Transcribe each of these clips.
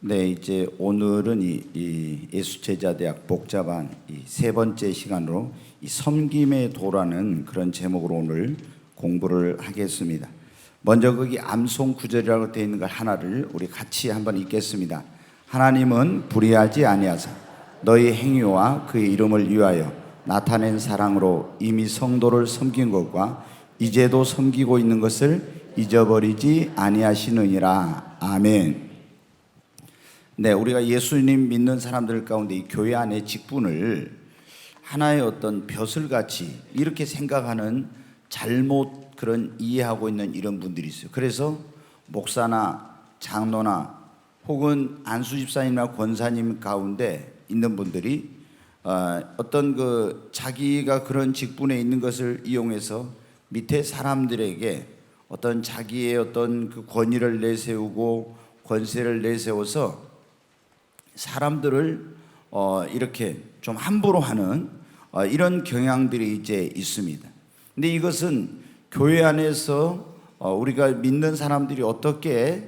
네, 이제 오늘은 이 예수제자대학 복잡한 이 세 번째 시간으로 이 섬김의 도라는 그런 제목으로 오늘 공부를 하겠습니다. 먼저 거기 암송 구절이라고 되어 있는 걸 하나를 우리 같이 한번 읽겠습니다. 하나님은 불의하지 아니하사 너희 행위와 그의 이름을 위하여 나타낸 사랑으로 이미 성도를 섬긴 것과 이제도 섬기고 있는 것을 잊어버리지 아니하시느니라. 아멘. 네, 우리가 예수님 믿는 사람들 가운데 이 교회 안의 직분을 하나의 어떤 벼슬같이 이렇게 생각하는 잘못 그런 이해하고 있는 이런 분들이 있어요. 그래서 목사나 장로나 혹은 안수집사님이나 권사님 가운데 있는 분들이 어떤 그 자기가 그런 직분에 있는 것을 이용해서 밑에 사람들에게 어떤 자기의 어떤 그 권위를 내세우고 권세를 내세워서 사람들을 이렇게 좀 함부로 하는 이런 경향들이 이제 있습니다. 근데 이것은 교회 안에서 우리가 믿는 사람들이 어떻게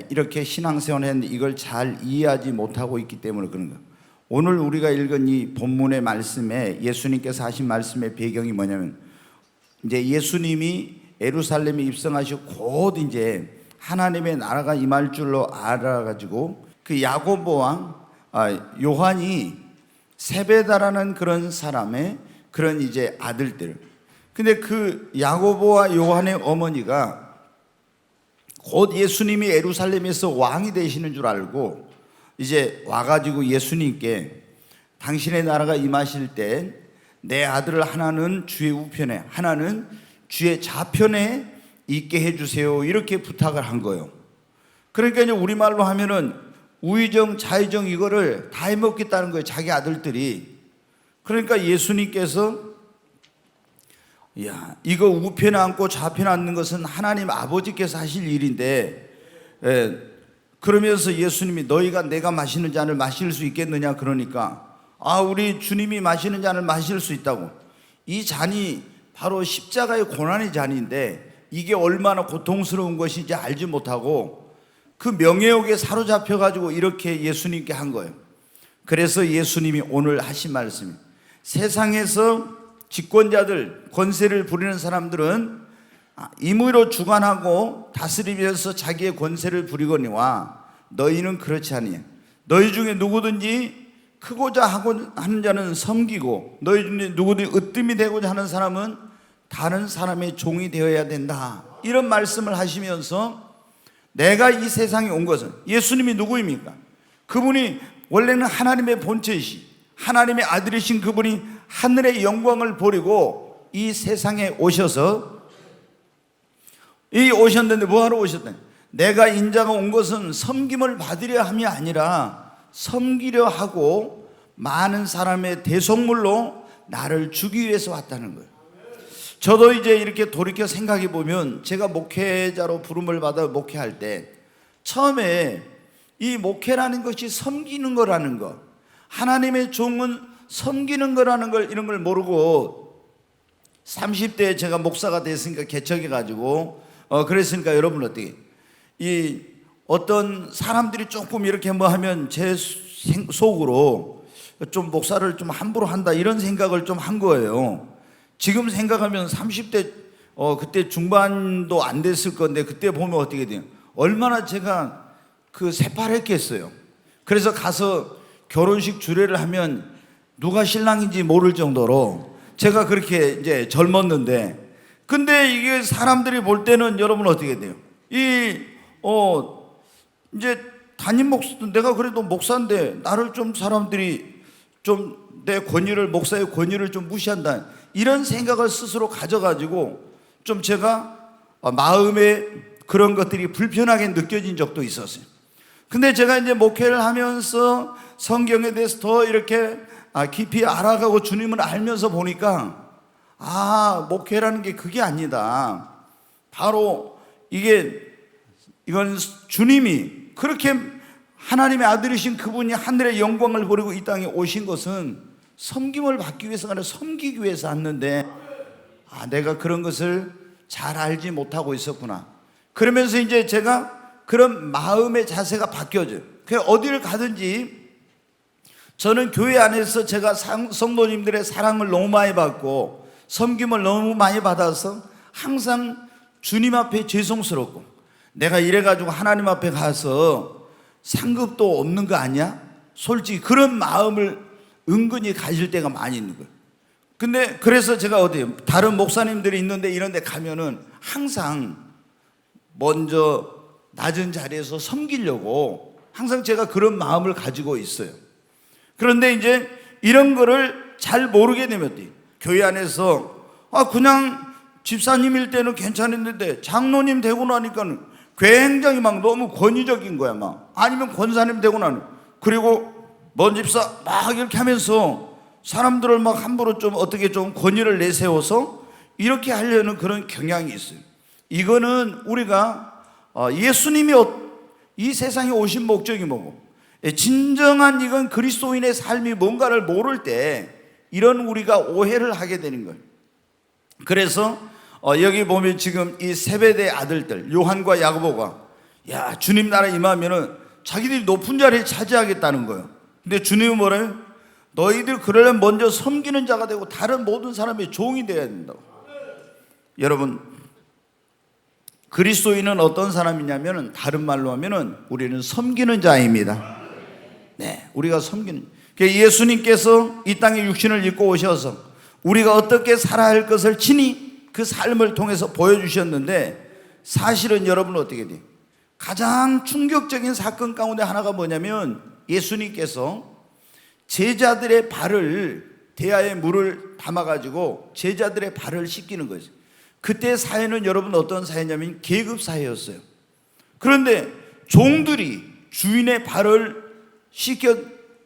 이렇게 신앙생활을 했는데 이걸 잘 이해하지 못하고 있기 때문에 그런 거예요. 오늘 우리가 읽은 이 본문의 말씀에 예수님께서 하신 말씀의 배경이 뭐냐면 이제 예수님이 예루살렘에 입성하시고 곧 이제 하나님의 나라가 임할 줄로 알아가지고 그 야고보와 요한이 세베다라는 그런 사람의 그런 이제 아들들. 근데 그 야고보와 요한의 어머니가 곧 예수님이 예루살렘에서 왕이 되시는 줄 알고 이제 와가지고 예수님께 당신의 나라가 임하실 때 내 아들을 하나는 주의 우편에 하나는 주의 좌편에 있게 해주세요 이렇게 부탁을 한 거예요. 그러니까 이제 우리말로 하면은 우의정 좌의정 이거를 다 해먹겠다는 거예요, 자기 아들들이. 그러니까 예수님께서 야, 이거 우편에 앉고 좌편에 앉는 것은 하나님 아버지께서 하실 일인데 그러면서 예수님이 너희가 내가 마시는 잔을 마실 수 있겠느냐 그러니까 우리 주님이 마시는 잔을 마실 수 있다고. 이 잔이 바로 십자가의 고난의 잔인데 이게 얼마나 고통스러운 것인지 알지 못하고 그 명예욕에 사로잡혀 가지고 이렇게 예수님께 한 거예요. 그래서 예수님이 오늘 하신 말씀이 세상에서 집권자들 권세를 부리는 사람들은 임의로 주관하고 다스리면서 자기의 권세를 부리거니와 너희는 그렇지 아니냐. 너희 중에 누구든지 크고자 하는 자는 섬기고 너희 중에 누구든지 으뜸이 되고자 하는 사람은 다른 사람의 종이 되어야 된다. 이런 말씀을 하시면서 내가 이 세상에 온 것은 예수님이 누구입니까? 그분이 원래는 하나님의 본체이시 하나님의 아들이신 그분이 하늘의 영광을 버리고 이 세상에 오셨는데 뭐하러 오셨다니? 내가 인자가 온 것은 섬김을 받으려 함이 아니라 섬기려 하고 많은 사람의 대속물로 나를 주기 위해서 왔다는 거예요. 저도 이제 이렇게 돌이켜 생각해 보면 제가 목회자로 부름을 받아 목회할 때 처음에 이 목회라는 것이 섬기는 거라는 거, 하나님의 종은 섬기는 거라는 걸 이런 걸 모르고 30대에 제가 목사가 됐으니까 개척해 가지고 그랬으니까 여러분 어떻게 이 어떤 사람들이 조금 이렇게 뭐 하면 제 속으로 좀 목사를 좀 함부로 한다 이런 생각을 좀 한 거예요. 지금 생각하면 30대 그때 중반도 안 됐을 건데 그때 보면 어떻게 돼요? 얼마나 제가 그 새파랬겠어요. 그래서 가서 결혼식 주례를 하면 누가 신랑인지 모를 정도로 제가 그렇게 이제 젊었는데 근데 이게 사람들이 볼 때는 여러분 어떻게 돼요? 이제 담임 목사 내가 그래도 목사인데 나를 좀 사람들이 좀 내 권위를 목사의 권위를 좀 무시한다 이런 생각을 스스로 가져가지고 좀 제가 마음에 그런 것들이 불편하게 느껴진 적도 있었어요. 근데 제가 이제 목회를 하면서 성경에 대해서 더 이렇게 깊이 알아가고 주님을 알면서 보니까 목회라는 게 그게 아니다. 바로 이건 주님이 그렇게 하나님의 아들이신 그분이 하늘의 영광을 버리고 이 땅에 오신 것은 섬김을 받기 위해서가 아니라 섬기기 위해서 왔는데 내가 그런 것을 잘 알지 못하고 있었구나. 그러면서 이제 제가 그런 마음의 자세가 바뀌어져요. 그 어디를 가든지 저는 교회 안에서 제가 성도님들의 사랑을 너무 많이 받고 섬김을 너무 많이 받아서 항상 주님 앞에 죄송스럽고, 내가 이래가지고 하나님 앞에 가서 상급도 없는 거 아니야? 솔직히 그런 마음을 은근히 가질 때가 많이 있는 거예요. 근데 그래서 제가 다른 목사님들이 있는데 이런 데 가면은 항상 먼저 낮은 자리에서 섬기려고 항상 제가 그런 마음을 가지고 있어요. 그런데 이제 이런 거를 잘 모르게 되면 교회 안에서 그냥 집사님일 때는 괜찮았는데 장로님 되고 나니까는 굉장히 막 너무 권위적인 거야. 막 아니면 권사님 되고 나는, 그리고 먼 집사 막 이렇게 하면서 사람들을 막 함부로 좀 어떻게 좀 권위를 내세워서 이렇게 하려는 그런 경향이 있어요. 이거는 우리가 예수님이 이 세상에 오신 목적이 뭐고, 진정한 이건 그리스도인의 삶이 뭔가를 모를 때 이런 우리가 오해를 하게 되는 거예요. 그래서 여기 보면 지금 이 세베대 아들들 요한과 야고보가 주님 나라 임하면은 자기들이 높은 자리에 차지하겠다는 거예요. 근데 주님은 뭐래요? 너희들 그러려면 먼저 섬기는 자가 되고 다른 모든 사람의 종이 되어야 된다고. 여러분, 그리스도인은 어떤 사람이냐면은 다른 말로 하면은 우리는 섬기는 자입니다. 네, 우리가 섬기는. 예수님께서 이 땅에 육신을 입고 오셔서 우리가 어떻게 살아야 할 것을 친히 그 삶을 통해서 보여주셨는데, 사실은 여러분 어떻게 돼요? 가장 충격적인 사건 가운데 하나가 뭐냐면 예수님께서 제자들의 발을 대야에 물을 담아가지고 제자들의 발을 씻기는 거죠. 그때 사회는 여러분 어떤 사회냐면 계급 사회였어요. 그런데 종들이 주인의 발을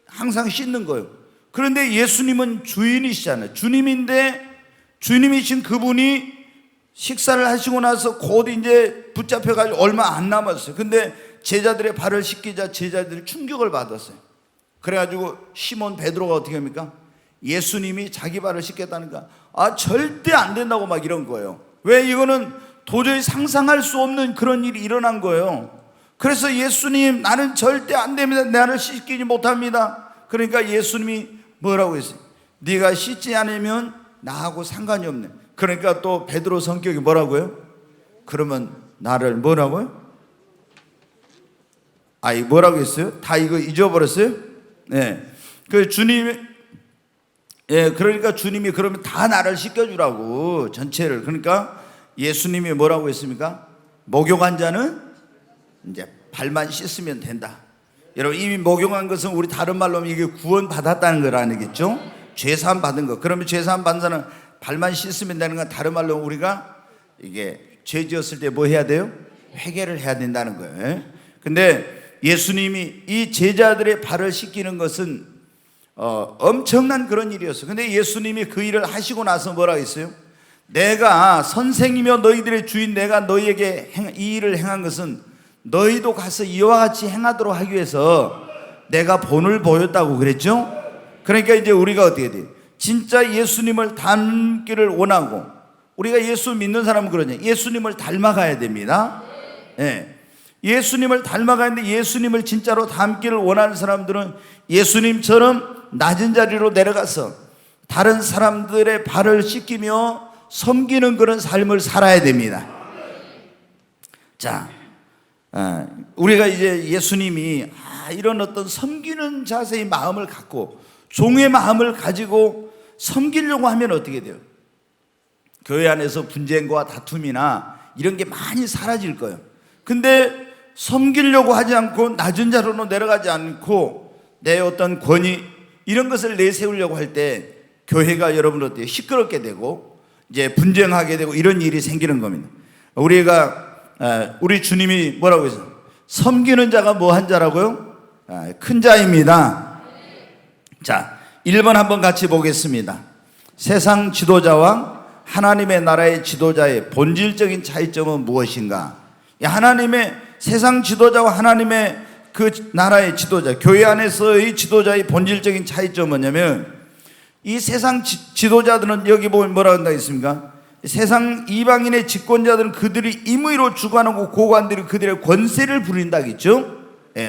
항상 씻는 거예요. 그런데 예수님은 주인이시잖아요. 주님인데 주님이신 그분이 식사를 하시고 나서 곧 이제 붙잡혀가지고 얼마 안 남았어요. 근데 제자들의 발을 씻기자 제자들이 충격을 받았어요. 그래가지고 시몬 베드로가 어떻게 합니까? 예수님이 자기 발을 씻겠다니까 절대 안 된다고 막 이런 거예요. 왜? 이거는 도저히 상상할 수 없는 그런 일이 일어난 거예요. 그래서 예수님, 나는 절대 안 됩니다. 나를 씻기지 못합니다. 그러니까 예수님이 뭐라고 했어요? 네가 씻지 않으면 나하고 상관이 없네. 그러니까 또 베드로 성격이 뭐라고요? 그러면 나를 뭐라고요? 뭐라고 했어요? 다 이거 잊어버렸어요? 네. 그러니까 주님이 그러면 다 나를 씻겨주라고, 전체를. 그러니까 예수님이 뭐라고 했습니까? 목욕한 자는 이제 발만 씻으면 된다. 여러분, 이미 목욕한 것은 우리 다른 말로 하면 이게 구원 받았다는 걸 아니겠죠? 죄사함 받은 거. 그러면 죄사함 받은 사람은 발만 씻으면 되는 건 다른 말로 우리가 이게 죄 지었을 때 뭐 해야 돼요? 회개를 해야 된다는 거예요. 근데 예수님이 이 제자들의 발을 씻기는 것은 엄청난 그런 일이었어요. 근데 예수님이 그 일을 하시고 나서 뭐라고 했어요? 내가 선생이며 너희들의 주인 내가 너희에게 이 일을 행한 것은 너희도 가서 이와 같이 행하도록 하기 위해서 내가 본을 보였다고 그랬죠? 그러니까 이제 우리가 어떻게 돼요? 진짜 예수님을 닮기를 원하고, 우리가 예수 믿는 사람은 그러냐? 예수님을 닮아가야 됩니다. 네. 예수님을 닮아가야 하는데, 예수님을 진짜로 닮기를 원하는 사람들은 예수님처럼 낮은 자리로 내려가서 다른 사람들의 발을 씻기며 섬기는 그런 삶을 살아야 됩니다. 자, 우리가 이제 예수님이 이런 어떤 섬기는 자세의 마음을 갖고 종의 마음을 가지고 섬기려고 하면 어떻게 돼요? 교회 안에서 분쟁과 다툼이나 이런 게 많이 사라질 거예요. 근데 섬기려고 하지 않고 낮은 자리로 내려가지 않고 내 어떤 권위 이런 것을 내세우려고 할 때 교회가 여러분 어때요? 시끄럽게 되고 이제 분쟁하게 되고 이런 일이 생기는 겁니다. 우리 주님이 뭐라고 했어요? 섬기는 자가 뭐 한 자라고요? 큰 자입니다. 자, 1번 한번 같이 보겠습니다. 세상 지도자와 하나님의 나라의 지도자의 본질적인 차이점은 무엇인가? 하나님의 세상 지도자와 하나님의 그 나라의 지도자, 교회 안에서의 지도자의 본질적인 차이점은 뭐냐면, 이 세상 지도자들은 여기 보면 뭐라고 한다 했습니까? 세상 이방인의 집권자들은 그들이 임의로 주관하고 고관들이 그들의 권세를 부린다겠죠?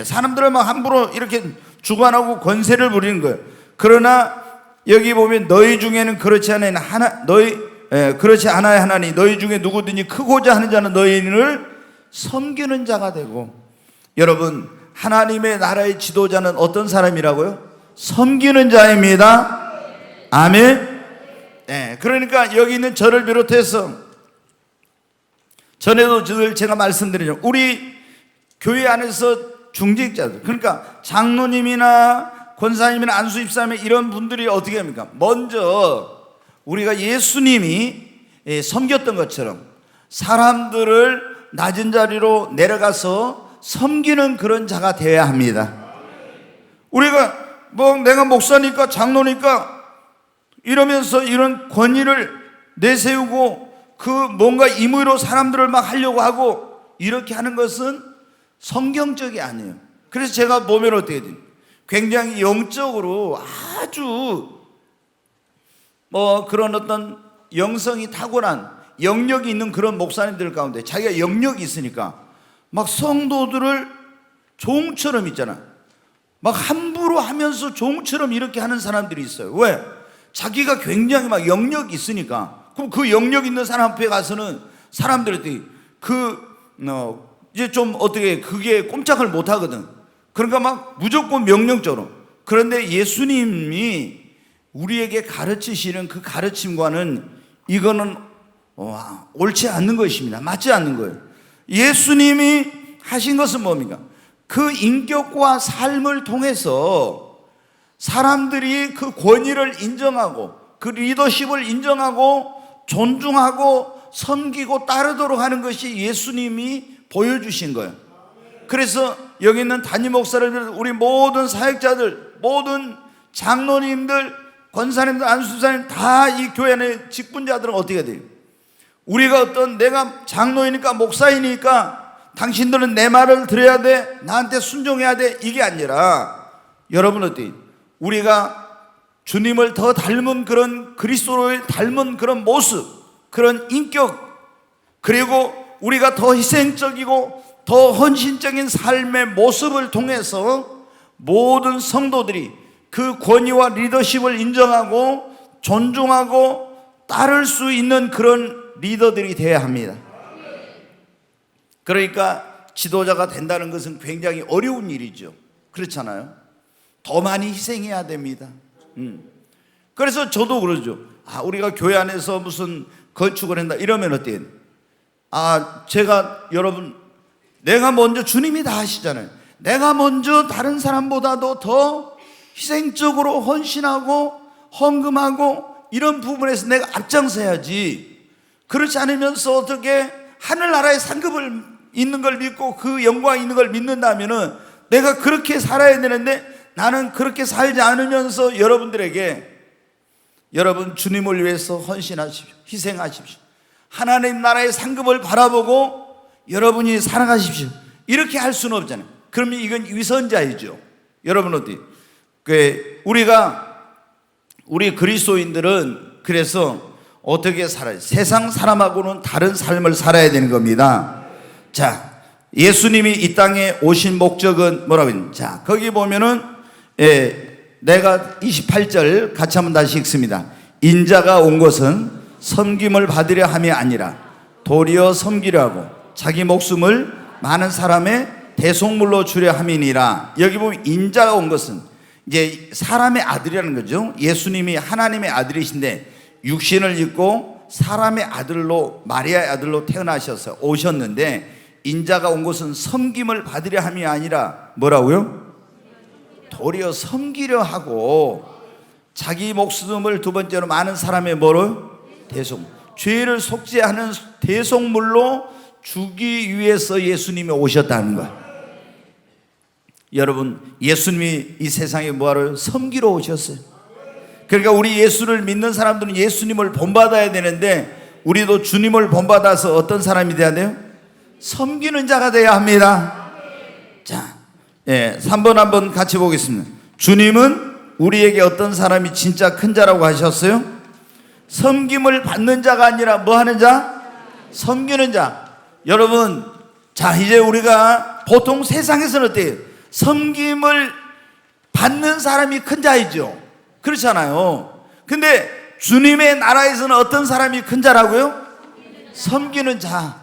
사람들을 막 함부로 이렇게 주관하고 권세를 부리는 거예요. 그러나 여기 보면 너희 중에는 그렇지 않아야 하나니 너희 중에 누구든지 크고자 하는 자는 너희를 섬기는 자가 되고. 여러분, 하나님의 나라의 지도자는 어떤 사람이라고요? 섬기는 자입니다. 아멘. 그러니까 여기 있는 저를 비롯해서 전에도 늘 제가 말씀드리죠. 우리 교회 안에서 중직자들, 그러니까 장로님이나 권사님이나 안수집사님 이런 분들이 어떻게 합니까? 먼저 우리가 예수님이 섬겼던 것처럼 사람들을 낮은 자리로 내려가서 섬기는 그런 자가 되어야 합니다. 우리가 내가 목사니까 장로니까 이러면서 이런 권위를 내세우고 뭔가 임의로 사람들을 막 하려고 하고 이렇게 하는 것은 성경적이 아니에요. 그래서 제가 보면 어떻게 돼요? 굉장히 영적으로 아주 그런 어떤 영성이 타고난 영역이 있는 그런 목사님들 가운데 자기가 영역이 있으니까 막 성도들을 종처럼 있잖아. 막 함부로 하면서 종처럼 이렇게 하는 사람들이 있어요. 왜? 자기가 굉장히 막 영역이 있으니까. 그럼 그 영역 있는 사람 앞에 가서는 사람들이 이제 좀 어떻게 그게 꼼짝을 못 하거든. 그러니까 막 무조건 명령적으로. 그런데 예수님이 우리에게 가르치시는 그 가르침과는 이거는 옳지 않는 것입니다. 맞지 않는 거예요. 예수님이 하신 것은 뭡니까? 그 인격과 삶을 통해서 사람들이 그 권위를 인정하고 그 리더십을 인정하고 존중하고 섬기고 따르도록 하는 것이 예수님이 보여주신 거예요. 그래서 여기 있는 담임 목사를 비롯해 우리 모든 사역자들, 모든 장로님들, 권사님들, 안수사님 다 이 교회 안에 직분자들은 어떻게 돼요? 우리가 내가 장로이니까 목사이니까 당신들은 내 말을 들어야 돼, 나한테 순종해야 돼, 이게 아니라 여러분 어때요? 우리가 주님을 더 닮은 그런 그리스도를 닮은 그런 모습, 그런 인격, 그리고 우리가 더 희생적이고 더 헌신적인 삶의 모습을 통해서 모든 성도들이 그 권위와 리더십을 인정하고 존중하고 따를 수 있는 그런 리더들이 되어야 합니다. 그러니까 지도자가 된다는 것은 굉장히 어려운 일이죠. 그렇잖아요. 더 많이 희생해야 됩니다. 그래서 저도 그러죠. 우리가 교회 안에서 무슨 건축을 한다 이러면 어때요? 여러분, 내가 먼저, 주님이 다 하시잖아요. 내가 먼저 다른 사람보다도 더 희생적으로 헌신하고 헌금하고 이런 부분에서 내가 앞장서야지. 그렇지 않으면서 어떻게 하늘나라의 상급을 있는 걸 믿고 그 영광이 있는 걸 믿는다면은 내가 그렇게 살아야 되는데 나는 그렇게 살지 않으면서 여러분 주님을 위해서 헌신하십시오. 희생하십시오. 하나님 나라의 상급을 바라보고 여러분이 살아가십시오. 이렇게 할 수는 없잖아요. 그러면 이건 위선자이죠. 여러분 어때요? 우리 그리스도인들은 그래서 어떻게 살아요? 세상 사람하고는 다른 삶을 살아야 되는 겁니다. 자, 예수님이 이 땅에 오신 목적은 뭐라고 했냐? 자, 거기 보면은 내가 28절 같이 한번 다시 읽습니다. 인자가 온 것은 섬김을 받으려 함이 아니라 도리어 섬기려 하고 자기 목숨을 많은 사람의 대속물로 주려 함이니라. 여기 보면 인자가 온 것은 이제 사람의 아들이라는 거죠. 예수님이 하나님의 아들이신데 육신을 입고 사람의 아들로, 마리아의 아들로 태어나셔서 오셨는데, 인자가 온 것은 섬김을 받으려 함이 아니라 뭐라고요? 도리어 섬기려 하고 자기 목숨을 두 번째로 많은 사람의 죄를 속죄하는 대속물로 주기 위해서 예수님이 오셨다는 거예요. 여러분, 예수님이 이 세상에 뭐하러 섬기러 오셨어요. 그러니까 우리 예수를 믿는 사람들은 예수님을 본받아야 되는데 우리도 주님을 본받아서 어떤 사람이 돼야 돼요? 섬기는 자가 돼야 합니다. 자, 3번 한번 같이 보겠습니다. 주님은 우리에게 어떤 사람이 진짜 큰 자라고 하셨어요? 섬김을 받는 자가 아니라 뭐 하는 자? 섬기는 자. 여러분, 자, 이제 우리가 보통 세상에서는 어때요? 섬김을 받는 사람이 큰 자이죠. 그렇잖아요. 근데 주님의 나라에서는 어떤 사람이 큰 자라고요? 섬기는 자.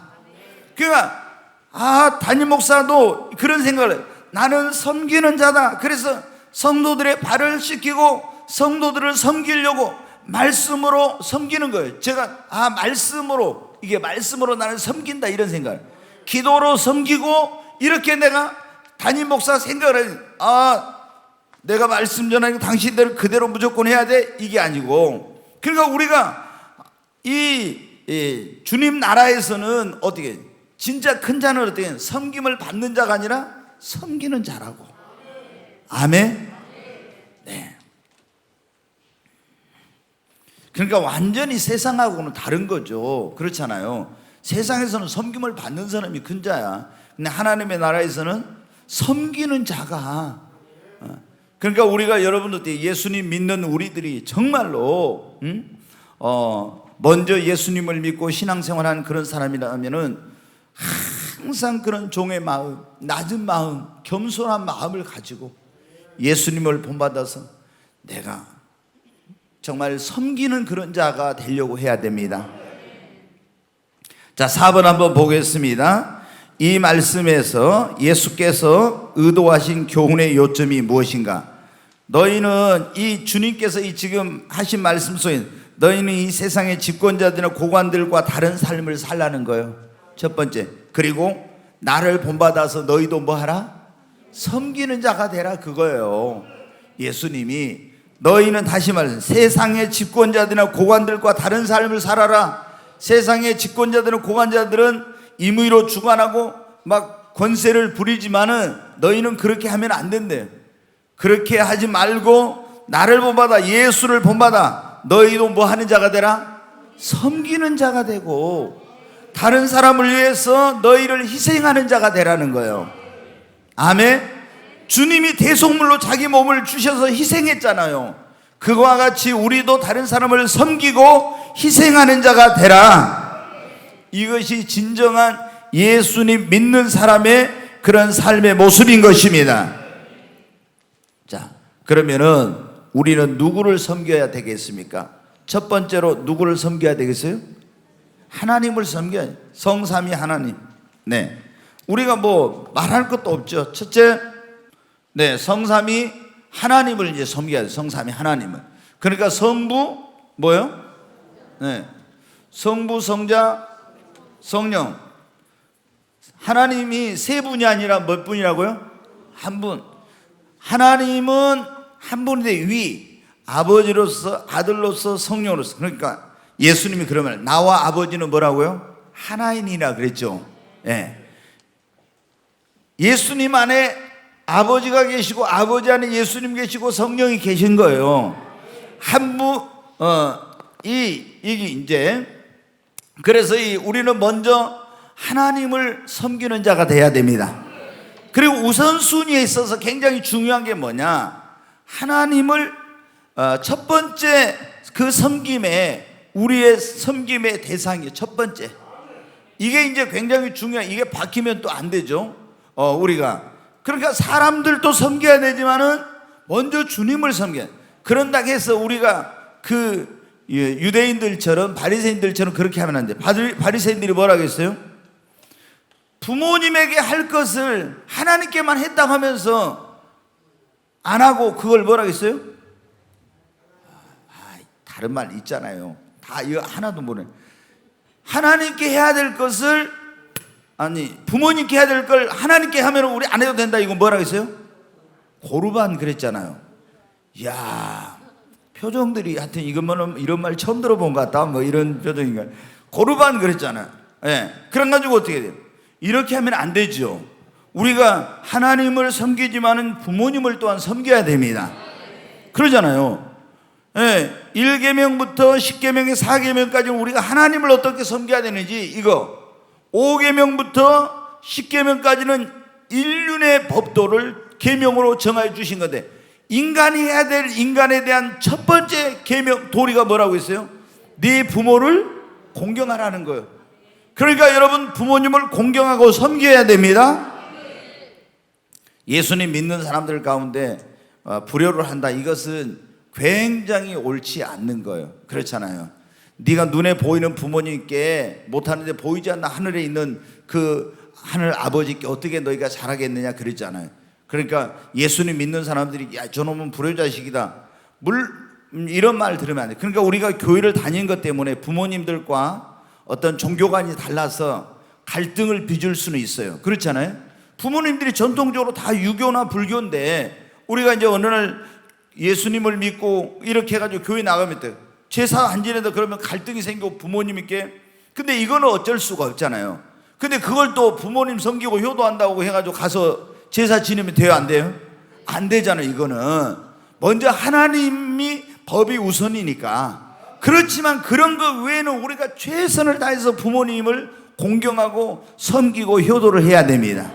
그러니까 담임 목사도 그런 생각을 해요. 나는 섬기는 자다. 그래서 성도들의 발을 씻기고 성도들을 섬기려고 말씀으로 섬기는 거예요. 제가 이게 말씀으로 나를 섬긴다 이런 생각을, 기도로 섬기고 이렇게 내가 담임 목사 생각을 해요. 내가 말씀 전하니까 당신들 그대로 무조건 해야 돼, 이게 아니고, 그러니까 우리가 이 주님 나라에서는 어떻게, 진짜 큰 자는 어떻게, 섬김을 받는 자가 아니라 섬기는 자라고. 아멘. 네. 그러니까 완전히 세상하고는 다른 거죠. 그렇잖아요. 세상에서는 섬김을 받는 사람이 큰 자야. 근데 하나님의 나라에서는 섬기는 자가. 그러니까 우리가 여러분들 예수님 믿는 우리들이 정말로 먼저 예수님을 믿고 신앙생활하는 그런 사람이라면은 항상 그런 종의 마음, 낮은 마음, 겸손한 마음을 가지고 예수님을 본받아서 내가 정말 섬기는 그런 자가 되려고 해야 됩니다. 자, 4번 한번 보겠습니다. 이 말씀에서 예수께서 의도하신 교훈의 요점이 무엇인가? 너희는 이 주님께서 이 지금 하신 말씀 속에 너희는 이 세상의 집권자들이나 고관들과 다른 삶을 살라는 거예요. 첫 번째. 그리고 나를 본받아서 너희도 뭐 하라? 섬기는 자가 되라, 그거예요. 예수님이 너희는, 다시 말해서 세상의 집권자들이나 고관들과 다른 삶을 살아라. 세상의 집권자들은, 고관자들은 임의로 주관하고 막 권세를 부리지만은 너희는 그렇게 하면 안 된대요. 그렇게 하지 말고 나를 본받아, 예수를 본받아. 너희도 뭐 하는 자가 되라? 섬기는 자가 되고 다른 사람을 위해서 너희를 희생하는 자가 되라는 거예요. 아멘. 주님이 대속물로 자기 몸을 주셔서 희생했잖아요. 그와 같이 우리도 다른 사람을 섬기고 희생하는 자가 되라. 이것이 진정한 예수님 믿는 사람의 그런 삶의 모습인 것입니다. 자, 그러면은 우리는 누구를 섬겨야 되겠습니까? 첫 번째로 누구를 섬겨야 되겠어요? 하나님을 섬겨야, 성삼위 하나님. 네, 우리가 뭐 말할 것도 없죠. 첫째, 네, 성삼위 하나님을 이제 섬겨야 돼요. 성삼위 하나님을. 그러니까 성부 뭐요? 네, 성부, 성자, 성령. 하나님이 세 분이 아니라 몇 분이라고요? 한 분. 하나님은 한 분인데 위, 아버지로서, 아들로서, 성령으로서. 그러니까 예수님이 그러면 나와 아버지는 뭐라고요? 하나이니라 그랬죠. 예. 예수님 안에 아버지가 계시고 아버지 안에 예수님 계시고 성령이 계신 거예요. 한 분, 이게 이제, 그래서 우리는 먼저 하나님을 섬기는 자가 돼야 됩니다. 그리고 우선순위에 있어서 굉장히 중요한 게 뭐냐? 하나님을 첫 번째 그 섬김에, 우리의 섬김의 대상이 첫 번째. 이게 이제 굉장히 중요해. 이게 바뀌면 또 안 되죠. 우리가. 그러니까 사람들도 섬겨야 되지만은 먼저 주님을 섬겨야. 그런다고 해서 우리가 그 유대인들처럼, 바리새인들처럼 그렇게 하면 안 돼. 바리새인들이 뭐라고 했어요? 부모님에게 할 것을 하나님께만 했다고 하면서 안 하고 그걸 뭐라고 했어요? 다른 말 있잖아요. 다 이거 하나도 모르네. 하나님께 해야 될 것을, 아니 부모님께 해야 될 걸 하나님께 하면 우리 안 해도 된다, 이건 뭐라고 했어요? 고르반 그랬잖아요. 이야, 표정들이 하여튼 이것만은 이런 말 처음 들어본 것 같다, 뭐 이런 표정인가. 고르반 그랬잖아요. 예. 그런 가지고 어떻게 돼요? 이렇게 하면 안 되죠. 우리가 하나님을 섬기지만은 부모님을 또한 섬겨야 됩니다. 그러잖아요. 예, 1계명부터 10계명의 4계명까지 우리가 하나님을 어떻게 섬겨야 되는지, 이거 5계명부터 10계명까지는 인륜의 법도를 계명으로 정하여 주신 건데, 인간이 해야 될 인간에 대한 첫 번째 계명 도리가 뭐라고 했어요? 네 부모를 공경하라는 거예요. 그러니까 여러분, 부모님을 공경하고 섬겨야 됩니다. 예수님 믿는 사람들 가운데 불효를 한다, 이것은 굉장히 옳지 않는 거예요. 그렇잖아요. 네가 눈에 보이는 부모님께 못하는데 보이지 않는 하늘에 있는 그 하늘 아버지께 어떻게 너희가 잘하겠느냐 그랬잖아요. 그러니까 예수님 믿는 사람들이 야, 저놈은 불효자식이다, 이런 말 들으면 안 돼. 그러니까 우리가 교회를 다닌 것 때문에 부모님들과 어떤 종교관이 달라서 갈등을 빚을 수는 있어요. 그렇잖아요. 부모님들이 전통적으로 다 유교나 불교인데 우리가 이제 어느 날 예수님을 믿고 이렇게 해가지고 교회 나가면 돼. 제사 안 지내다 그러면 갈등이 생기고 부모님께. 근데 이거는 어쩔 수가 없잖아요. 근데 그걸 또 부모님 섬기고 효도한다고 해가지고 가서 제사 지내면 돼요, 안 돼요? 안 되잖아요. 이거는 먼저 하나님이 법이 우선이니까. 그렇지만 그런 것 외에는 우리가 최선을 다해서 부모님을 공경하고 섬기고 효도를 해야 됩니다.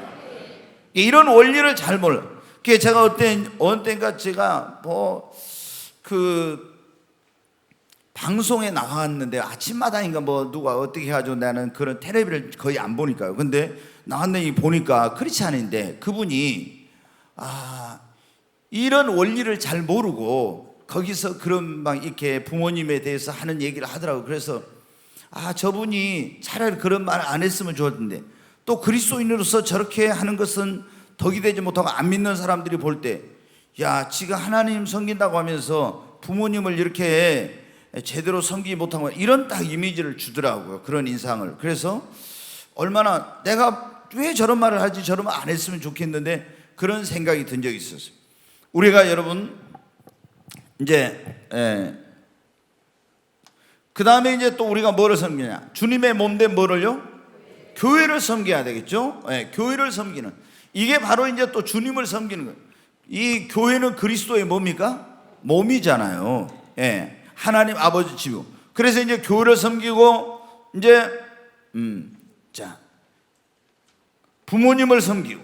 이런 원리를 잘 몰라. 제가 어느 때인가 제가 방송에 나왔는데 아침마당인가 누가 어떻게 해가지고 나는 그런 텔레비를 거의 안 보니까요. 근데 나왔는데 보니까 크리스찬인데 그분이 이런 원리를 잘 모르고 거기서 그런 막 이렇게 부모님에 대해서 하는 얘기를 하더라고요. 그래서 저분이 차라리 그런 말 안 했으면 좋았는데 또 그리스도인으로서 저렇게 하는 것은 덕이 되지 못하고 안 믿는 사람들이 볼 때 야, 지가 하나님 섬긴다고 하면서 부모님을 이렇게 제대로 섬기지 못한 거, 이런 딱 이미지를 주더라고요. 그런 인상을. 그래서 얼마나 내가 왜 저런 말을 하지, 저런 말 안 했으면 좋겠는데 그런 생각이 든 적이 있었어요. 우리가 여러분 이제 그 다음에 이제 또 우리가 뭐를 섬기냐, 주님의 몸된 뭐를요? 교회를 섬겨야 되겠죠. 교회를 섬기는, 이게 바로 이제 또 주님을 섬기는 거예요. 이 교회는 그리스도의 뭡니까? 몸이잖아요. 하나님 아버지 집이고. 그래서 이제 교회를 섬기고 이제 부모님을 섬기고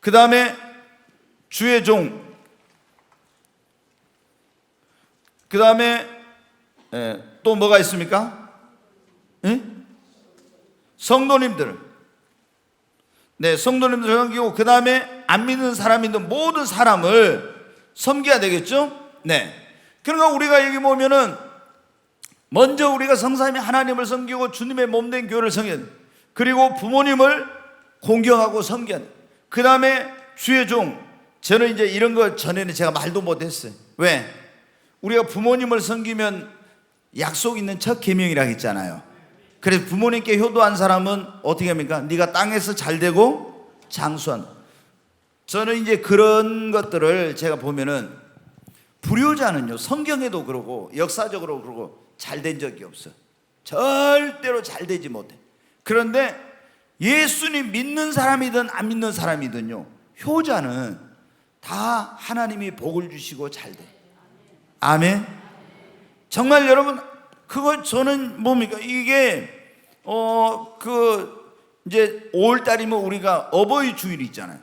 그 다음에 주의 종, 그 다음에 또 뭐가 있습니까? 성도님들, 성도님들 섬기고 그 다음에 안 믿는 사람이든 모든 사람을 섬겨야 되겠죠? 그러니까 우리가 여기 보면은 먼저 우리가 성삼위 하나님을 섬기고 주님의 몸된 교회를 섬겨야 돼. 그리고 부모님을 공경하고 섬겨야 돼. 그 다음에 주의 종. 저는 이제 이런 거 전에는 제가 말도 못했어요. 왜? 우리가 부모님을 섬기면 약속 있는 첫 계명이라고 했잖아요. 그래서 부모님께 효도한 사람은 어떻게 합니까? 네가 땅에서 잘 되고 장수한. 저는 이제 그런 것들을 제가 보면은 불효자는요, 성경에도 그러고 역사적으로 그러고 잘 된 적이 없어. 절대로 잘 되지 못해. 그런데 예수님 믿는 사람이든 안 믿는 사람이든요, 효자는 다 하나님이 복을 주시고 잘 돼. 아멘. 정말 여러분, 그거 저는 뭡니까? 이게 이제 5월달이면 우리가 어버이 주일이 있잖아요.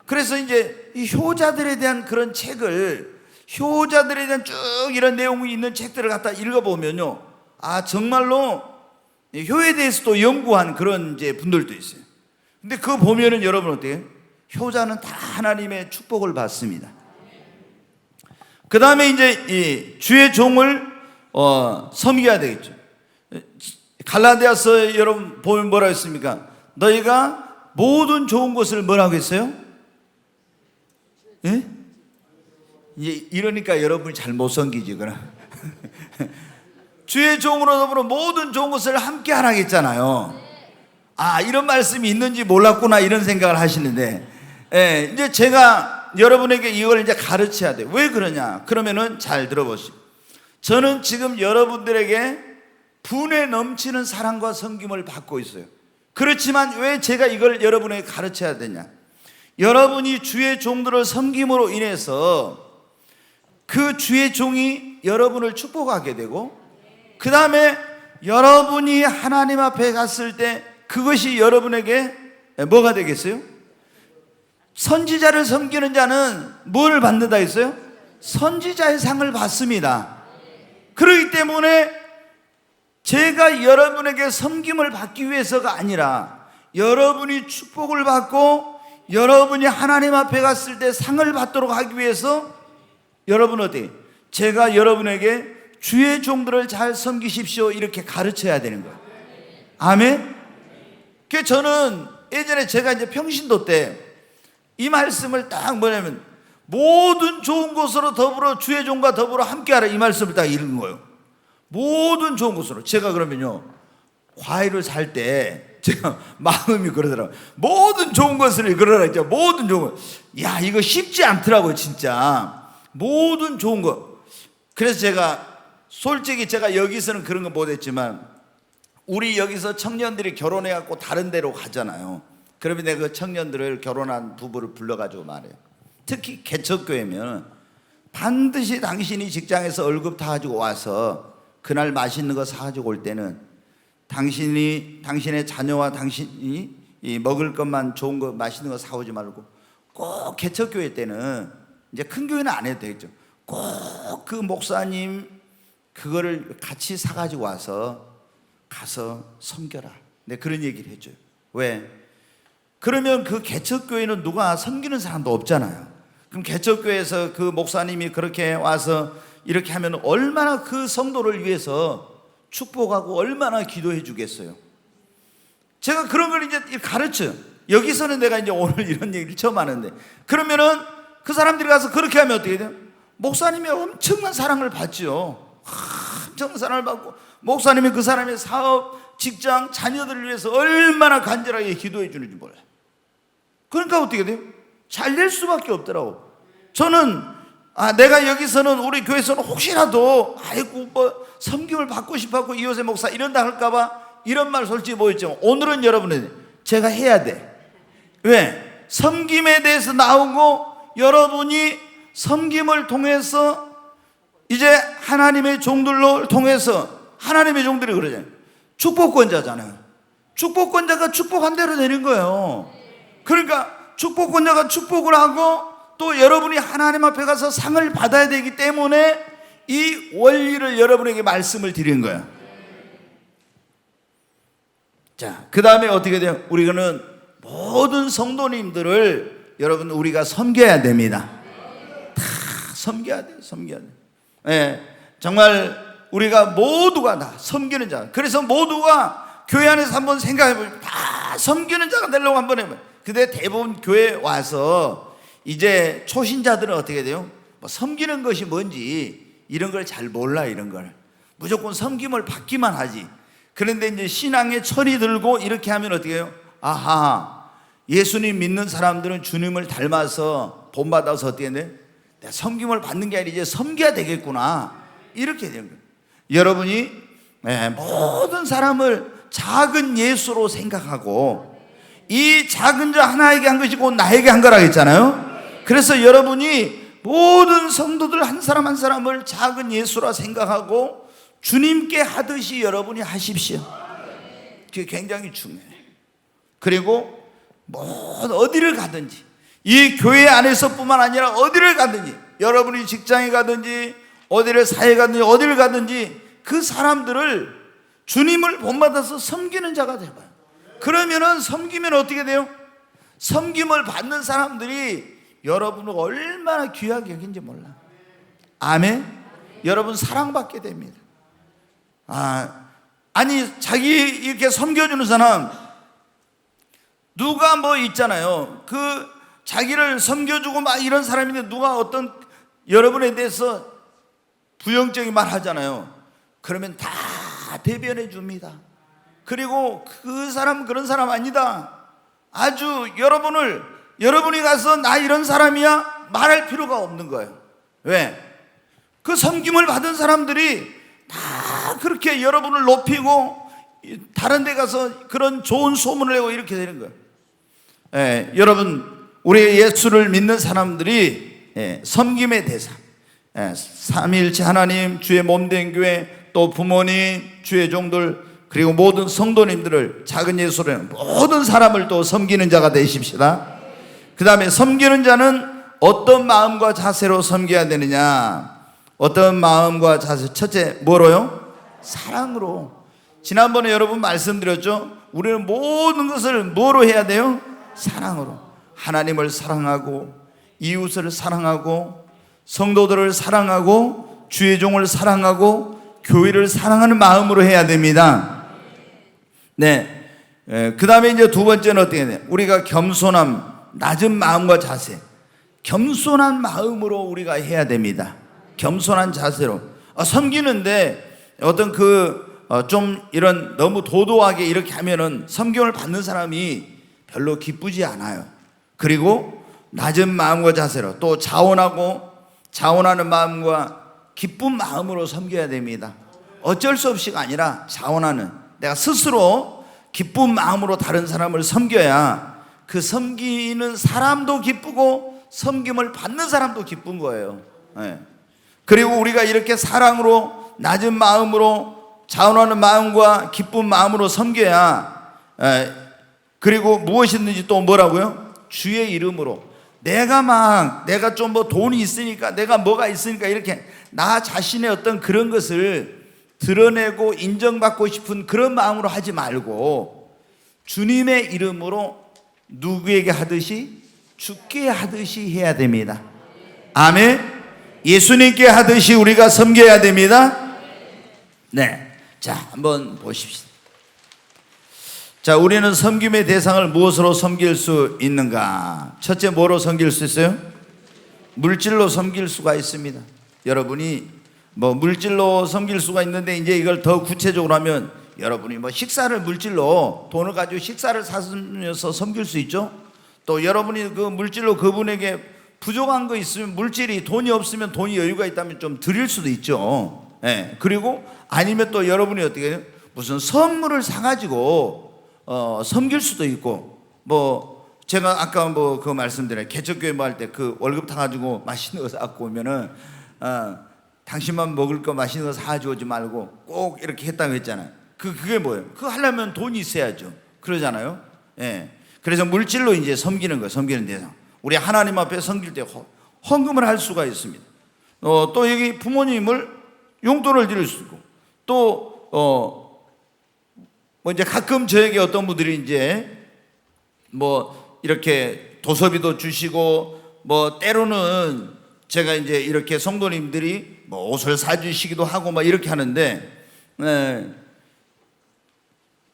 그래서 이제 이 효자들에 대한 그런 책을, 효자들에 대한 쭉 이런 내용이 있는 책들을 갖다 읽어보면요, 정말로 효에 대해서도 연구한 그런 이제 분들도 있어요. 근데 그거 보면은 여러분 어때요? 효자는 다 하나님의 축복을 받습니다. 그 다음에 이제 이 주의 종을 섬겨야 되겠죠. 갈라디아서 여러분 보면 뭐라고 했습니까? 너희가 모든 좋은 것을 뭐라고 했어요? 이제 이러니까 여러분이 잘 못 섬기지, 그럼. 주의 종으로 더불어 모든 좋은 것을 함께 하라고 했잖아요. 이런 말씀이 있는지 몰랐구나, 이런 생각을 하시는데, 이제 제가 여러분에게 이걸 이제 가르쳐야 돼요. 왜 그러냐? 그러면은 잘 들어보시오. 저는 지금 여러분들에게 분에 넘치는 사랑과 섬김을 받고 있어요. 그렇지만 왜 제가 이걸 여러분에게 가르쳐야 되냐? 여러분이 주의 종들을 섬김으로 인해서 그 주의 종이 여러분을 축복하게 되고, 그 다음에 여러분이 하나님 앞에 갔을 때 그것이 여러분에게 뭐가 되겠어요? 선지자를 섬기는 자는 뭘 받는다 했어요? 선지자의 상을 받습니다. 그렇기 때문에 제가 여러분에게 섬김을 받기 위해서가 아니라 여러분이 축복을 받고 여러분이 하나님 앞에 갔을 때 상을 받도록 하기 위해서 여러분 어떻게? 제가 여러분에게 주의 종들을 잘 섬기십시오 이렇게 가르쳐야 되는 거예요. 아멘? 그 저는 예전에 제가 이제 평신도 때 이 말씀을 딱 뭐냐면 모든 좋은 것으로 더불어 주의 종과 더불어 함께하라 이 말씀을 딱 읽은 거예요. 모든 좋은 것으로. 제가 그러면요 과일을 살 때 제가 마음이 그러더라고요. 모든 좋은 것을 그러라 했죠. 모든 좋은 것. 야 이거 쉽지 않더라고요 진짜. 모든 좋은 것. 그래서 제가 솔직히 제가 여기서는 그런 거 못했지만 우리 여기서 청년들이 결혼해갖고 다른 데로 가잖아요. 그러면 내가 그 청년들을 결혼한 부부를 불러가지고 말해요. 특히 개척교회면 반드시 당신이 직장에서 월급 다 가지고 와서 그날 맛있는 거 사가지고 올 때는 당신의 자녀와 당신이 먹을 것만 좋은 거 맛있는 거 사오지 말고 꼭 개척교회 때는 이제 큰 교회는 안 해도 되겠죠. 꼭 그 목사님 그거를 같이 사가지고 와서 가서 섬겨라. 네, 그런 얘기를 해줘요. 왜? 그러면 그 개척교회는 누가 섬기는 사람도 없잖아요. 그럼 개척교회에서 그 목사님이 그렇게 와서 이렇게 하면 얼마나 그 성도를 위해서 축복하고 얼마나 기도해 주겠어요. 제가 그런 걸 이제 가르쳐요. 여기서는 내가 이제 오늘 이런 얘기를 처음 하는데 그러면은 그 사람들이 가서 그렇게 하면 어떻게 돼요? 목사님이 엄청난 사랑을 받죠. 엄청난 사랑을 받고 목사님이 그 사람의 사업, 직장, 자녀들을 위해서 얼마나 간절하게 기도해 주는지 몰라요. 그러니까 어떻게 돼요? 잘 될 수밖에 없더라고. 저는 내가 여기서는 우리 교회에서는 혹시라도 아이고 뭐 섬김을 받고 싶었고 이호세 목사 이런다 할까봐 이런 말 솔직히 뭐였죠. 오늘은 여러분은 제가 해야 돼. 왜? 섬김에 대해서 나오고 여러분이 섬김을 통해서 이제 하나님의 종들로 통해서 하나님의 종들이 그러잖아요. 축복권자잖아요. 축복권자가 축복한 대로 되는 거예요. 그러니까 축복권자가 축복을 하고 또 여러분이 하나님 앞에 가서 상을 받아야 되기 때문에 이 원리를 여러분에게 말씀을 드린 거예요. 자, 그 다음에 어떻게 돼요? 우리는 모든 성도님들을 여러분 우리가 섬겨야 됩니다. 다 섬겨야 돼요. 섬겨야 돼요. 네, 정말 우리가 모두가 다 섬기는 자. 그래서 모두가 교회 안에서 한번 생각해보면 다 섬기는 자가 되려고 한번 해봐요. 근데 대부분 교회에 와서 이제 초신자들은 어떻게 돼요? 뭐 섬기는 것이 뭔지 이런 걸 잘 몰라. 이런 걸 무조건 섬김을 받기만 하지. 그런데 이제 신앙의 철이 들고 이렇게 하면 어떻게 해요? 아하, 예수님 믿는 사람들은 주님을 닮아서 본받아서 어떻게 돼? 내가 섬김을 받는 게 아니라 이제 섬겨야 되겠구나. 이렇게 되는 거예요. 여러분이 모든 사람을 작은 예수로 생각하고 이 작은 자 하나에게 한 것이 곧 나에게 한 거라고 했잖아요. 그래서 여러분이 모든 성도들 한 사람 한 사람을 작은 예수라 생각하고 주님께 하듯이 여러분이 하십시오. 그게 굉장히 중요해요. 그리고 어디를 가든지 이 교회 안에서뿐만 아니라 어디를 가든지 여러분이 직장에 가든지 어디를 사회에 가든지 어디를 가든지 그 사람들을 주님을 본받아서 섬기는 자가 되어봐요. 그러면은 섬기면 어떻게 돼요? 섬김을 받는 사람들이 여러분을 얼마나 귀하게 여긴지 몰라. 아멘? 여러분 사랑받게 됩니다. 아니 자기 이렇게 섬겨주는 사람 누가 뭐 있잖아요. 그 자기를 섬겨주고 막 이런 사람인데 누가 어떤 여러분에 대해서 부정적인 말 하잖아요. 그러면 다 대변해 줍니다. 그리고 그 사람 그런 사람 아니다. 아주 여러분이 가서 나 이런 사람이야 말할 필요가 없는 거예요. 왜? 그 섬김을 받은 사람들이 다 그렇게 여러분을 높이고 다른 데 가서 그런 좋은 소문을 내고 이렇게 되는 거예요. 여러분 우리 예수를 믿는 사람들이 섬김의 대상, 삼위일체 하나님, 주의 몸된 교회, 또 부모님, 주의 종들, 그리고 모든 성도님들을 작은 예수로 모든 사람을 또 섬기는 자가 되십시다. 그 다음에 섬기는 자는 어떤 마음과 자세로 섬겨야 되느냐? 어떤 마음과 자세? 첫째 뭐로요? 사랑으로. 지난번에 여러분 말씀드렸죠? 우리는 모든 것을 뭐로 해야 돼요? 사랑으로. 하나님을 사랑하고 이웃을 사랑하고 성도들을 사랑하고 주의 종을 사랑하고 교회를 사랑하는 마음으로 해야 됩니다. 네. 그 다음에 이제 두 번째는 어떻게 해야 돼요? 우리가 겸손함, 낮은 마음과 자세, 겸손한 마음으로 우리가 해야 됩니다. 겸손한 자세로 섬기는데 어떤 좀 이런 너무 도도하게 이렇게 하면은 섬김을 받는 사람이 별로 기쁘지 않아요. 그리고 낮은 마음과 자세로 또 자원하는 마음과 기쁜 마음으로 섬겨야 됩니다. 어쩔 수 없이가 아니라 자원하는, 내가 스스로 기쁜 마음으로 다른 사람을 섬겨야 그 섬기는 사람도 기쁘고 섬김을 받는 사람도 기쁜 거예요. 네. 그리고 우리가 이렇게 사랑으로 낮은 마음으로 자원하는 마음과 기쁜 마음으로 섬겨야, 그리고 무엇이든지 또 뭐라고요? 주의 이름으로 내가 좀 뭐 돈이 있으니까, 내가 뭐가 있으니까 이렇게 나 자신의 어떤 그런 것을 드러내고 인정받고 싶은 그런 마음으로 하지 말고 주님의 이름으로 누구에게 하듯이 주께 하듯이 해야 됩니다. 아멘. 예수님께 하듯이 우리가 섬겨야 됩니다. 네. 자, 한번 보십시오. 자, 우리는 섬김의 대상을 무엇으로 섬길 수 있는가? 첫째, 뭐로 섬길 수 있어요? 물질로 섬길 수가 있습니다. 여러분이 뭐 물질로 섬길 수가 있는데, 이제 이걸 더 구체적으로 하면 여러분이 뭐 식사를 물질로, 돈을 가지고 식사를 사면서 섬길 수 있죠. 또 여러분이 그 물질로 그분에게 부족한 거 있으면, 물질이 돈이 없으면, 돈이 여유가 있다면 좀 드릴 수도 있죠. 예. 그리고 아니면 또 여러분이 어떻게 해요? 무슨 선물을 사가지고 섬길 수도 있고, 뭐 제가 아까 뭐 그 말씀드려요. 개척교회 뭐 할 때 그 월급 타가지고 맛있는 거 사갖고 오면은 당신만 먹을 거 맛있는 거 사가지고 오지 말고 꼭 이렇게 했다고 했잖아요. 그게 뭐예요? 그거 하려면 돈이 있어야죠. 그러잖아요. 예. 그래서 물질로 이제 섬기는 거예요. 섬기는 대상. 우리 하나님 앞에 섬길 때 헌금을 할 수가 있습니다. 또 여기 부모님을 용돈을 드릴 수 있고, 또 뭐 이제 가끔 저에게 어떤 분들이 이제 뭐 이렇게 도서비도 주시고, 뭐 때로는 제가 이제 이렇게 성도님들이 뭐 옷을 사주시기도 하고 막 이렇게 하는데,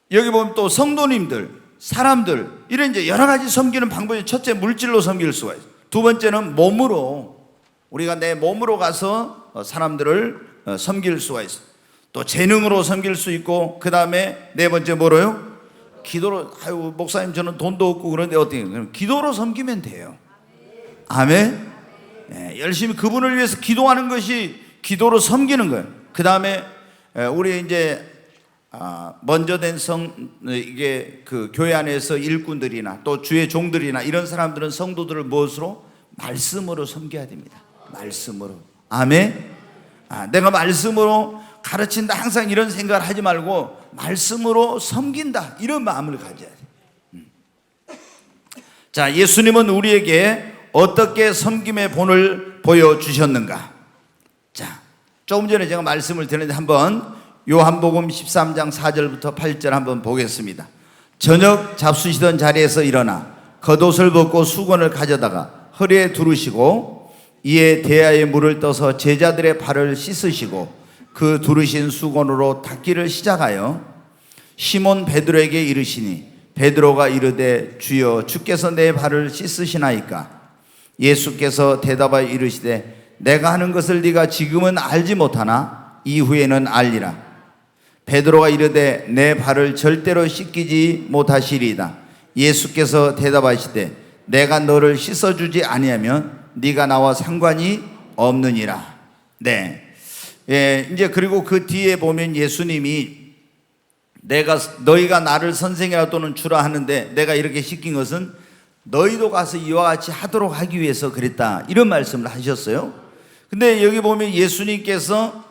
여기 보면 또 성도님들, 사람들, 이런 이제 여러 가지 섬기는 방법이, 첫째 물질로 섬길 수가 있어요. 두 번째는 몸으로, 우리가 내 몸으로 가서 사람들을 섬길 수가 있어요. 또 재능으로 섬길 수 있고, 그 다음에 네 번째 뭐로요? 기도로. 아유 목사님 저는 돈도 없고 그런데 어떻게, 그럼 기도로 섬기면 돼요. 아멘. 네, 열심히 그분을 위해서 기도하는 것이 기도로 섬기는 거예요. 그 다음에 우리 이제 먼저 된 이게 그 교회 안에서 일꾼들이나 또 주의 종들이나 이런 사람들은 성도들을 무엇으로? 말씀으로 섬겨야 됩니다. 말씀으로. 아멘. 내가 말씀으로 가르친다, 항상 이런 생각을 하지 말고 말씀으로 섬긴다, 이런 마음을 가져야 돼요. 자, 예수님은 우리에게 어떻게 섬김의 본을 보여주셨는가? 자, 조금 전에 제가 말씀을 드렸는데 한번 요한복음 13장 4절부터 8절 한번 보겠습니다. 저녁 잡수시던 자리에서 일어나 겉옷을 벗고 수건을 가져다가 허리에 두르시고 이에 대야에 물을 떠서 제자들의 발을 씻으시고 그 두르신 수건으로 닦기를 시작하여 시몬 베드로에게 이르시니 베드로가 이르되 주여 주께서 내 발을 씻으시나이까? 예수께서 대답하여 이르시되 내가 하는 것을 네가 지금은 알지 못하나 이후에는 알리라. 베드로가 이르되 내 발을 절대로 씻기지 못하시리이다. 예수께서 대답하시되 내가 너를 씻어주지 아니하면 네가 나와 상관이 없느니라. 네. 예, 이제 그리고 그 뒤에 보면 예수님이 너희가 나를 선생이라 또는 주라 하는데 내가 이렇게 시킨 것은 너희도 가서 이와 같이 하도록 하기 위해서 그랬다, 이런 말씀을 하셨어요. 근데 여기 보면 예수님께서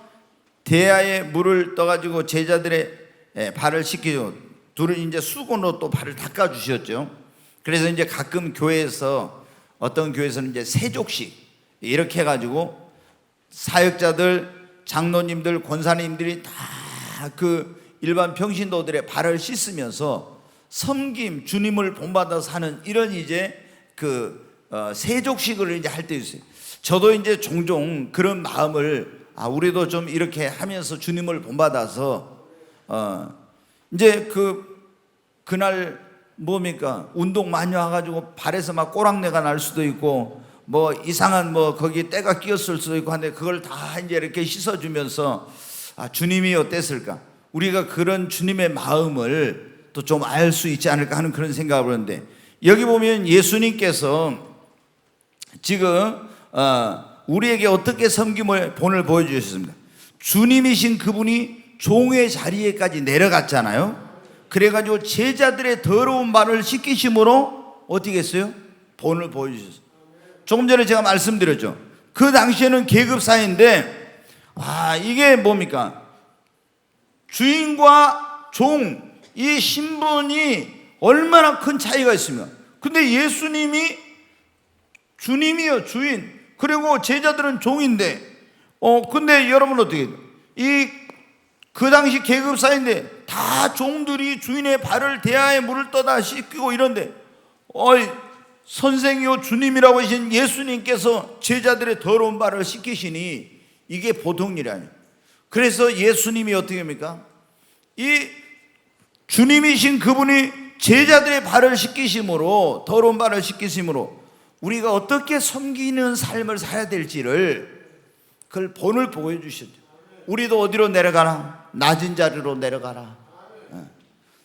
대야에 물을 떠가지고 제자들의 발을 씻기죠. 둘은 이제 수건으로 또 발을 닦아 주셨죠. 그래서 이제 가끔 교회에서, 어떤 교회에서는 이제 세족식 이렇게 해가지고 사역자들, 장로님들, 권사님들이 다 그 일반 평신도들의 발을 씻으면서 섬김, 주님을 본받아서 하는 이런 이제 세족식을 이제 할 때 있어요. 저도 이제 종종 그런 마음을 우리도 좀 이렇게 하면서 주님을 본받아서 이제 그날 뭡니까 운동 많이 와가지고 발에서 막 꼬랑내가 날 수도 있고 뭐 이상한 거기 때가 끼었을 수도 있고 한데 그걸 다 이제 이렇게 씻어주면서 주님이 어땠을까? 우리가 그런 주님의 마음을 또 좀 알 수 있지 않을까 하는 그런 생각을 하는데 여기 보면 예수님께서 지금 우리에게 어떻게 섬김의 본을 보여주셨습니까? 주님이신 그분이 종의 자리에까지 내려갔잖아요. 그래가지고 제자들의 더러운 발을 씻기심으로 어떻게 했어요? 본을 보여주셨어요. 조금 전에 제가 말씀드렸죠. 그 당시에는 계급 사이인데 이게 뭡니까? 주인과 종, 이 신분이 얼마나 큰 차이가 있습니까? 근데 예수님이 주님이요, 주인. 그리고 제자들은 종인데, 근데 여러분 어떻게 해요? 그 당시 계급 사이인데 다 종들이 주인의 발을 대야에 물을 떠다 씻기고 이런데, 선생이요 주님이라고 하신 예수님께서 제자들의 더러운 발을 씻기시니 이게 보통 일이 아니에요. 그래서 예수님이 어떻게 합니까? 이 주님이신 그분이 제자들의 발을 씻기심으로, 더러운 발을 씻기심으로 우리가 어떻게 섬기는 삶을 살아야 될지를 그걸 본을 보여주셨죠. 우리도 어디로 내려가라? 낮은 자리로 내려가라.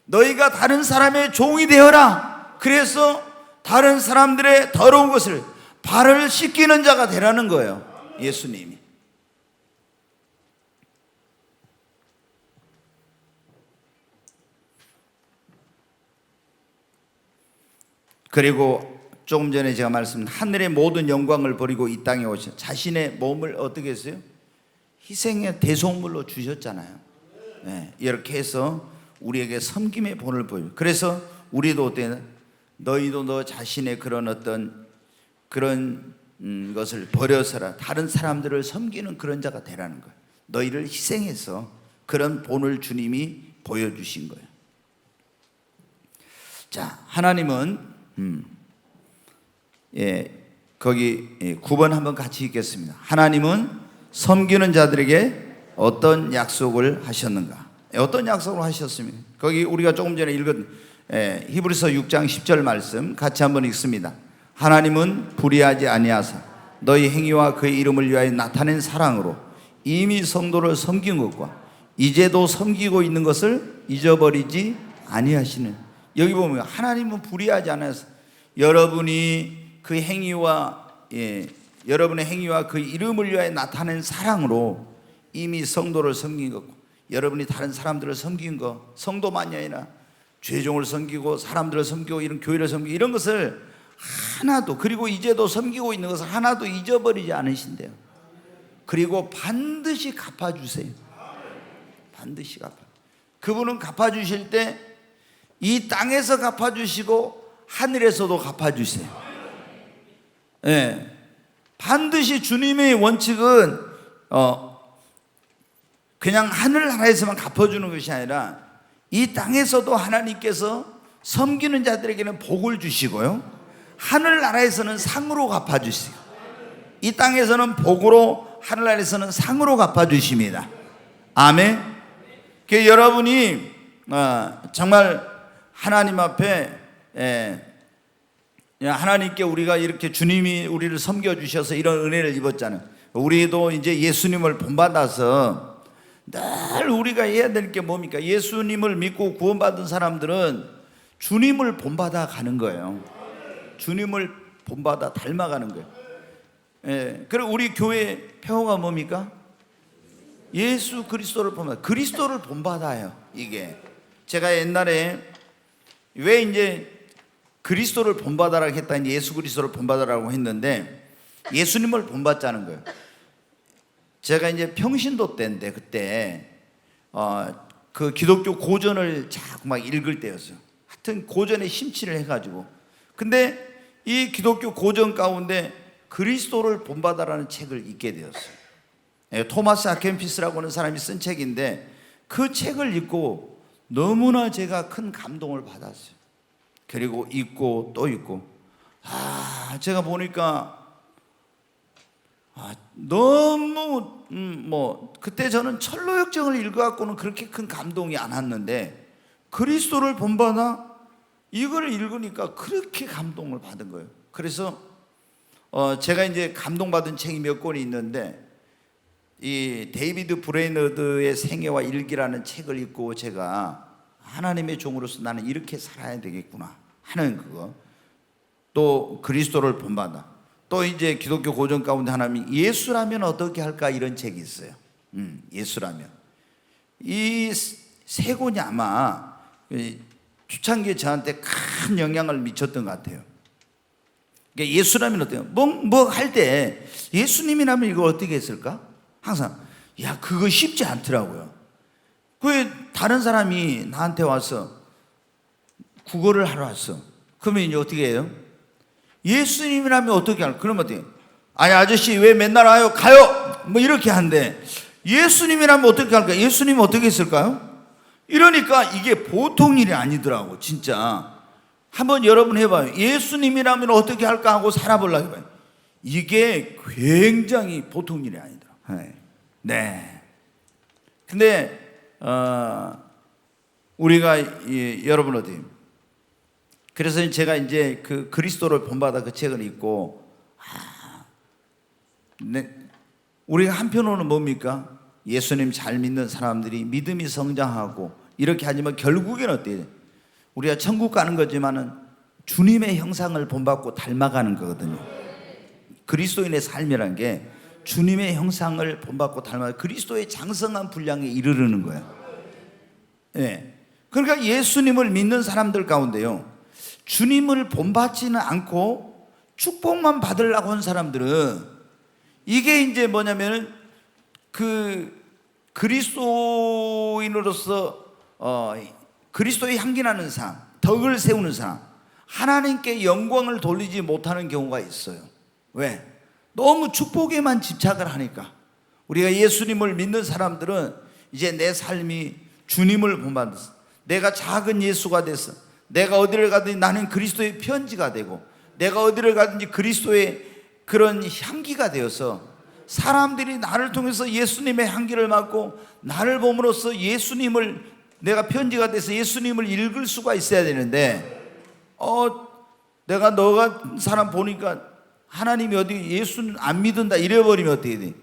너희가 다른 사람의 종이 되어라. 그래서 다른 사람들의 더러운 것을 발을 씻기는 자가 되라는 거예요, 예수님이. 그리고 조금 전에 제가 말씀드린 하늘의 모든 영광을 버리고 이 땅에 오셔 자신의 몸을 어떻게 했어요? 희생의 대속물로 주셨잖아요. 이렇게 해서 우리에게 섬김의 본을 보여요. 그래서 우리도 어때요? 너희도 너 자신의 그런 것을 버려서라 다른 사람들을 섬기는 그런 자가 되라는 거예요. 너희를 희생해서 그런 본을 주님이 보여주신 거예요. 자, 하나님은 거기 9번 한번 같이 읽겠습니다. 하나님은 섬기는 자들에게 어떤 약속을 하셨는가? 어떤 약속을 하셨습니까? 거기 우리가 조금 전에 읽은 히브리서 6장 10절 말씀 같이 한번 읽습니다. 하나님은 불의하지 아니하사 너희 행위와 그의 이름을 위하여 나타낸 사랑으로 이미 성도를 섬긴 것과 이제도 섬기고 있는 것을 잊어버리지 아니하시는. 여기 보면 하나님은 불의하지 않아서 여러분이 그 행위와 여러분의 행위와 그 이름을 위하여 나타낸 사랑으로 이미 성도를 섬긴 것고 여러분이 다른 사람들을 섬긴 것, 성도만이 아니라 죄종을 섬기고 사람들을 섬기고 이런 교회를 섬기고 이런 것을 하나도, 그리고 이제도 섬기고 있는 것을 하나도 잊어버리지 않으신대요. 그리고 반드시 갚아주세요. 반드시 그분은 갚아주실 때 이 땅에서 갚아주시고 하늘에서도 갚아주세요. 반드시 주님의 원칙은 그냥 하늘나라에서만 갚아주는 것이 아니라 이 땅에서도 하나님께서 섬기는 자들에게는 복을 주시고요, 하늘나라에서는 상으로 갚아주시고 이 땅에서는 복으로, 하늘나라에서는 상으로 갚아주십니다. 아멘. 그 여러분이 정말 하나님 앞에 하나님께 우리가 이렇게 주님이 우리를 섬겨주셔서 이런 은혜를 입었잖아요. 우리도 이제 예수님을 본받아서 늘 우리가 해야 될 게 뭡니까? 예수님을 믿고 구원받은 사람들은 주님을 본받아 가는 거예요. 주님을 본받아 닮아가는 거예요. 그리고 우리 교회 표어가 뭡니까? 예수 그리스도를 본받아. 그리스도를 본받아요. 이게 제가 옛날에 왜 이제 그리스도를 본받아라고 했다, 예수 그리스도를 본받아라고 했는데 예수님을 본받자는 거예요. 제가 이제 평신도 때인데 그때 그 기독교 고전을 자꾸 막 읽을 때였어요. 하여튼 고전에 심취를 해가지고, 근데 이 기독교 고전 가운데 그리스도를 본받아라는 책을 읽게 되었어요. 토마스 아켄피스라고 하는 사람이 쓴 책인데 그 책을 읽고 너무나 제가 큰 감동을 받았어요. 그리고 읽고 또 읽고 제가 보니까 너무 그때 저는 철로역정을 읽어갖고는 그렇게 큰 감동이 안 왔는데 그리스도를 본받아 이걸 읽으니까 그렇게 감동을 받은 거예요. 그래서 제가 이제 감동받은 책이 몇 권이 있는데 이 데이비드 브레이너드의 생애와 일기라는 책을 읽고 제가 하나님의 종으로서 나는 이렇게 살아야 되겠구나 하는 그거, 또 그리스도를 본받아, 또 이제 기독교 고전 가운데 하나님이 예수라면 어떻게 할까 이런 책이 있어요. 예수라면. 이 세 권이 아마 초창기에 저한테 큰 영향을 미쳤던 것 같아요. 그러니까 예수라면 어때요? 뭐 할 때 예수님이라면 이거 어떻게 했을까? 항상 그거 쉽지 않더라고요. 그 다른 사람이 나한테 와서 국어를 하러 왔어. 그러면 이제 어떻게 해요? 예수님이라면 어떻게 할까? 그러면 어떻게 해요? 아니 아저씨 왜 맨날 와요? 가요! 뭐 이렇게 한대. 예수님이라면 어떻게 할까? 예수님은 어떻게 했을까요? 이러니까 이게 보통 일이 아니더라고. 진짜 한번 여러분 해봐요. 예수님이라면 어떻게 할까 하고 살아보려고 해봐요. 이게 굉장히 보통 일이 아니더라고. 네. 근데 우리가 여러분 어디? 그래서 제가 이제 그 그리스도를 본받아 그 책을 읽고 우리가 한편으로는 뭡니까? 예수님 잘 믿는 사람들이 믿음이 성장하고 이렇게 하지만 결국에는 어때요? 우리가 천국 가는 거지만은 주님의 형상을 본받고 닮아가는 거거든요. 그리스도인의 삶이라는 게 주님의 형상을 본받고 닮아 그리스도의 장성한 분량에 이르르는 거예요. 네. 그러니까 예수님을 믿는 사람들 가운데요, 주님을 본받지는 않고 축복만 받으려고 한 사람들은 이게 이제 뭐냐면 그 그리스도인으로서 그리스도의 향기 나는 삶, 덕을 세우는 삶, 하나님께 영광을 돌리지 못하는 경우가 있어요. 왜? 너무 축복에만 집착을 하니까. 우리가 예수님을 믿는 사람들은 이제 내 삶이 주님을 본받아서 내가 작은 예수가 돼서 내가 어디를 가든지 나는 그리스도의 편지가 되고 내가 어디를 가든지 그리스도의 그런 향기가 되어서 사람들이 나를 통해서 예수님의 향기를 맡고 나를 봄으로써 예수님을 내가 편지가 돼서 예수님을 읽을 수가 있어야 되는데 내가 너 같은 사람 보니까 하나님이 어디 예수는 안 믿는다 이래버리면 어떻게 돼?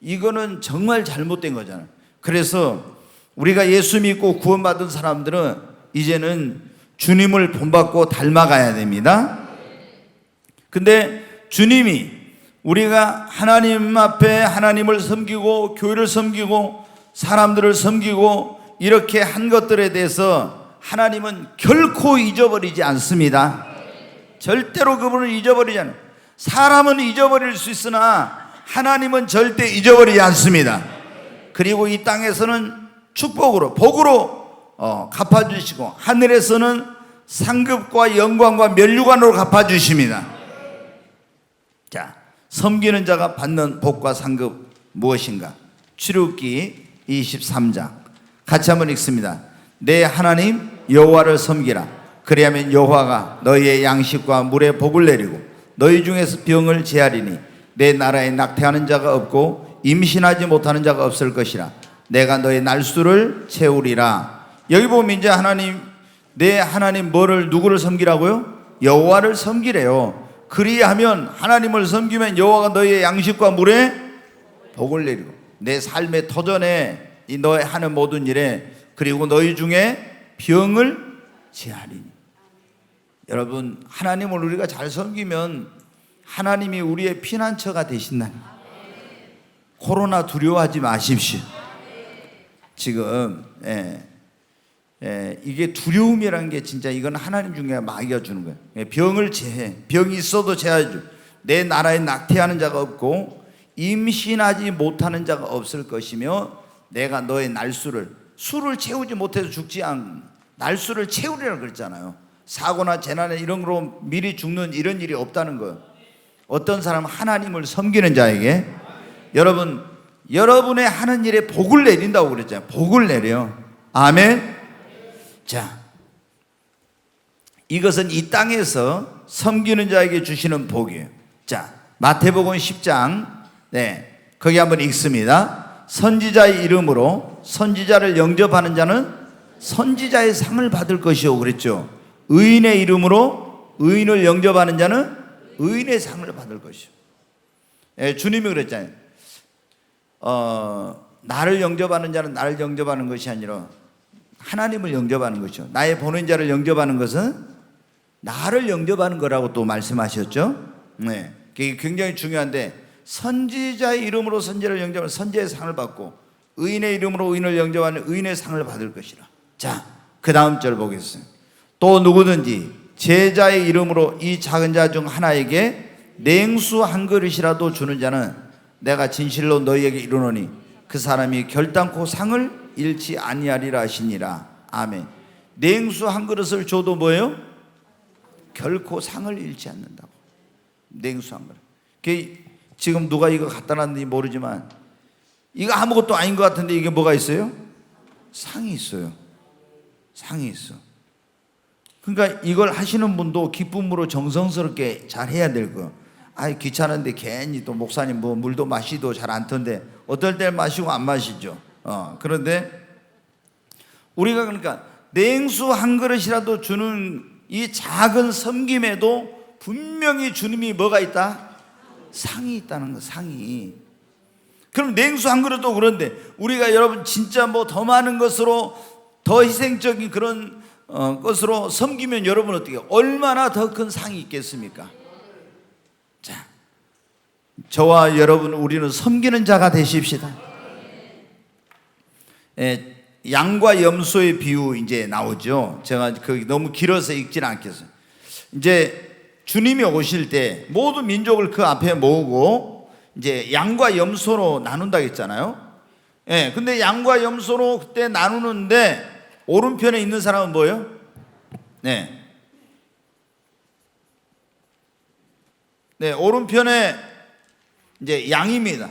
이거는 정말 잘못된 거잖아요. 그래서 우리가 예수 믿고 구원받은 사람들은 이제는 주님을 본받고 닮아가야 됩니다. 근데 주님이 우리가 하나님 앞에 하나님을 섬기고 교회를 섬기고 사람들을 섬기고 이렇게 한 것들에 대해서 하나님은 결코 잊어버리지 않습니다. 절대로 그분을 잊어버리지 않아요. 사람은 잊어버릴 수 있으나 하나님은 절대 잊어버리지 않습니다. 그리고 이 땅에서는 축복으로 복으로 갚아주시고 하늘에서는 상급과 영광과 면류관으로 갚아주십니다. 자, 섬기는 자가 받는 복과 상급 무엇인가? 출애굽기 23장 같이 한번 읽습니다. 내 하나님 여호와를 섬기라. 그리하면 여호와가 너희의 양식과 물의 복을 내리고 너희 중에서 병을 제하리니 내 나라에 낙태하는 자가 없고 임신하지 못하는 자가 없을 것이라. 내가 너의 날수를 채우리라. 여기 보면 이제 하나님, 내 하나님 누구를 섬기라고요? 여호와를 섬기래요. 그리하면 하나님을 섬기면 여호와가 너희의 양식과 물에 복을 내리고 내 삶의 터전에 이 너의 하는 모든 일에 그리고 너희 중에 병을 제하리니. 여러분, 하나님을 우리가 잘 섬기면 하나님이 우리의 피난처가 되신다니. 코로나 두려워하지 마십시오. 지금 이게 두려움이라는 게 진짜 이건 하나님 중에 마귀가 주는 거예요. 병을 제해. 병이 있어도 제하죠. 내 나라에 낙태하는 자가 없고 임신하지 못하는 자가 없을 것이며 내가 너의 술을 채우지 못해서 죽지 않은 날수를 채우리라고 그랬잖아요. 사고나 재난에 이런 거로 미리 죽는 이런 일이 없다는 거예요. 어떤 사람은 하나님을 섬기는 자에게 여러분의 하는 일에 복을 내린다고 그랬잖아요. 복을 내려요. 아멘. 자, 이것은 이 땅에서 섬기는 자에게 주시는 복이에요. 자, 마태복음 10장, 거기 한번 읽습니다. 선지자의 이름으로 선지자를 영접하는 자는 선지자의 상을 받을 것이요, 그랬죠. 의인의 이름으로 의인을 영접하는 자는 의인의 상을 받을 것이요. 주님이 그랬잖아요. 나를 영접하는 자는 나를 영접하는 것이 아니라 하나님을 영접하는 것이요, 나의 보낸 자를 영접하는 것은 나를 영접하는 거라고 또 말씀하셨죠. 그게 굉장히 중요한데, 선지자의 이름으로 선지자를 영접하는 선지자의 상을 받고 의인의 이름으로 의인을 영접하는 의인의 상을 받을 것이라. 자, 그 다음 절 보겠습니다. 또 누구든지 제자의 이름으로 이 작은 자 중 하나에게 냉수 한 그릇이라도 주는 자는 내가 진실로 너희에게 이르노니 그 사람이 결단코 상을 잃지 아니하리라 하시니라. 아멘. 냉수 한 그릇을 줘도 뭐예요? 결코 상을 잃지 않는다고. 냉수 한 그릇. 지금 누가 이거 갖다 놨는지 모르지만 이거 아무것도 아닌 것 같은데 이게 뭐가 있어요? 상이 있어요. 상이 있어. 그러니까 이걸 하시는 분도 기쁨으로 정성스럽게 잘 해야 될 거예요. 아이, 귀찮은데 괜히 또 목사님 뭐 물도 마시도 잘 안 턴데 어떨 때 마시고 안 마시죠. 그런데 우리가 그러니까 냉수 한 그릇이라도 주는 이 작은 섬김에도 분명히 주님이 뭐가 있다? 상이 있다는 거, 상이. 그럼 냉수 한 그릇도 그런데 우리가 여러분 진짜 뭐 더 많은 것으로 더 희생적인 그런 것으로 섬기면 여러분 어떻게, 얼마나 더 큰 상이 있겠습니까? 자, 저와 여러분, 우리는 섬기는 자가 되십시다. 양과 염소의 비유 이제 나오죠. 제가 너무 길어서 읽지는 않겠어요. 이제 주님이 오실 때 모든 민족을 그 앞에 모으고 이제 양과 염소로 나눈다 했잖아요. 근데 양과 염소로 그때 나누는데 오른편에 있는 사람은 뭐예요? 오른편에 이제 양입니다.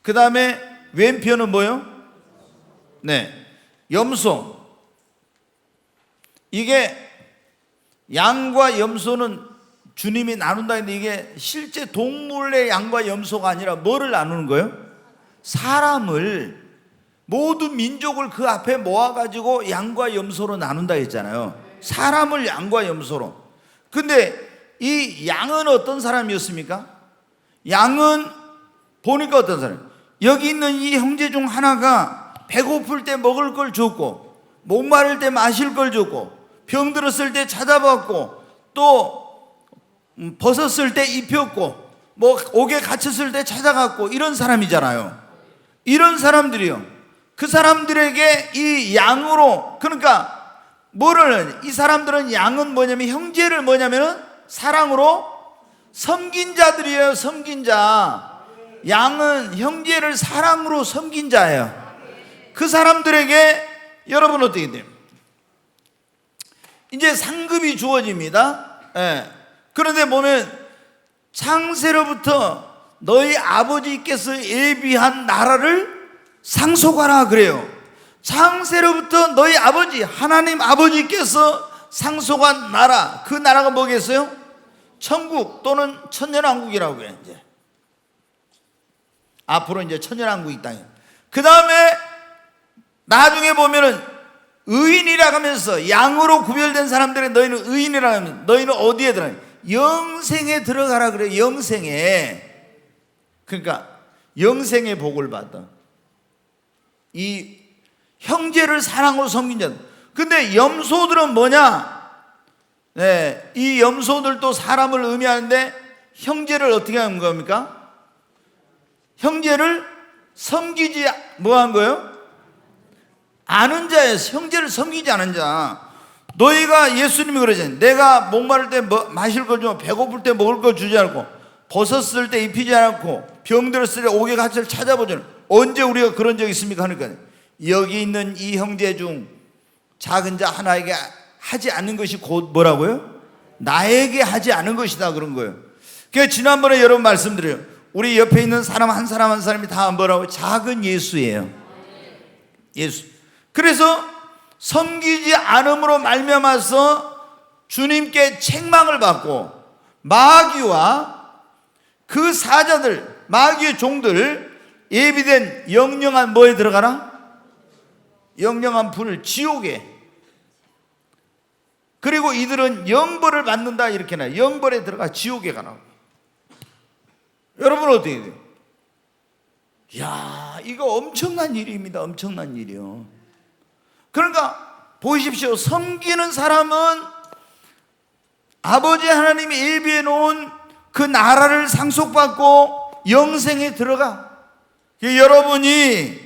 그 다음에 왼편은 뭐예요? 염소. 이게 양과 염소는 주님이 나눈다 했는데 이게 실제 동물의 양과 염소가 아니라 뭐를 나누는 거예요? 사람을, 모든 민족을 그 앞에 모아가지고 양과 염소로 나눈다 했잖아요. 사람을 양과 염소로. 근데 이 양은 어떤 사람이었습니까? 양은 보니까 어떤 사람? 여기 있는 이 형제 중 하나가 배고플 때 먹을 걸 줬고, 목마를 때 마실 걸 줬고, 병들었을 때 찾아봤고, 또 벗었을 때 입혔고, 뭐 옥에 갇혔을 때 찾아갔고, 이런 사람이잖아요. 이런 사람들이요. 그 사람들에게 이 양으로, 그러니까 이 사람들은 양은 뭐냐면, 형제를 뭐냐면은 사랑으로 섬긴 자들이에요. 섬긴 자. 양은 형제를 사랑으로 섬긴 자예요. 그 사람들에게 여러분 어떻게 돼요? 이제 상급이 주어집니다. 그런데 보면 창세로부터 너희 아버지께서 예비한 나라를 상속하라 그래요. 창세로부터 너희 아버지, 하나님 아버지께서 상속한 나라, 그 나라가 뭐겠어요? 천국 또는 천년왕국이라고 해요. 이제 앞으로 이제 천년왕국이 땅이에요. 그 다음에 나중에 보면은 의인이라 하면서, 양으로 구별된 사람들의 너희는 의인이라 하면 너희는 어디에 들어가? 영생에 들어가라 그래요. 영생에. 그러니까 영생의 복을 받아. 이 형제를 사랑으로 섬긴 자들. 근데 염소들은 뭐냐? 이 염소들도 사람을 의미하는데 형제를 어떻게 하는 겁니까? 형제를 섬기지 뭐한 거예요? 아는 자예요. 형제를 섬기지 않은 자. 너희가, 예수님이 그러잖아요. 내가 목마를 때 마실 걸 주고, 배고플 때 먹을 걸 주지 않고, 벗었을 때 입히지 않고, 병들었을 때 옥에 갇혀를 찾아보지 않고, 언제 우리가 그런 적 있습니까? 하니까 여기 있는 이 형제 중 작은 자 하나에게 하지 않는 것이 곧 뭐라고요? 나에게 하지 않은 것이다, 그런 거예요. 그래서 지난번에 여러분 말씀드려요. 우리 옆에 있는 사람 한 사람 한 사람이 다 뭐라고? 작은 예수예요. 예수. 그래서 섬기지 않음으로 말미암아서 주님께 책망을 받고 마귀와 그 사자들, 마귀의 종들, 예비된 영영한 뭐에 들어가라? 영영한 불, 지옥에. 그리고 이들은 영벌을 받는다 이렇게 나, 영벌에 들어가 지옥에 가라고. 여러분 어떻게 돼요? 야, 이거 엄청난 일입니다. 엄청난 일이요. 그러니까 보십시오. 섬기는 사람은 아버지 하나님이 예비해 놓은 그 나라를 상속받고 영생에 들어가. 여러분이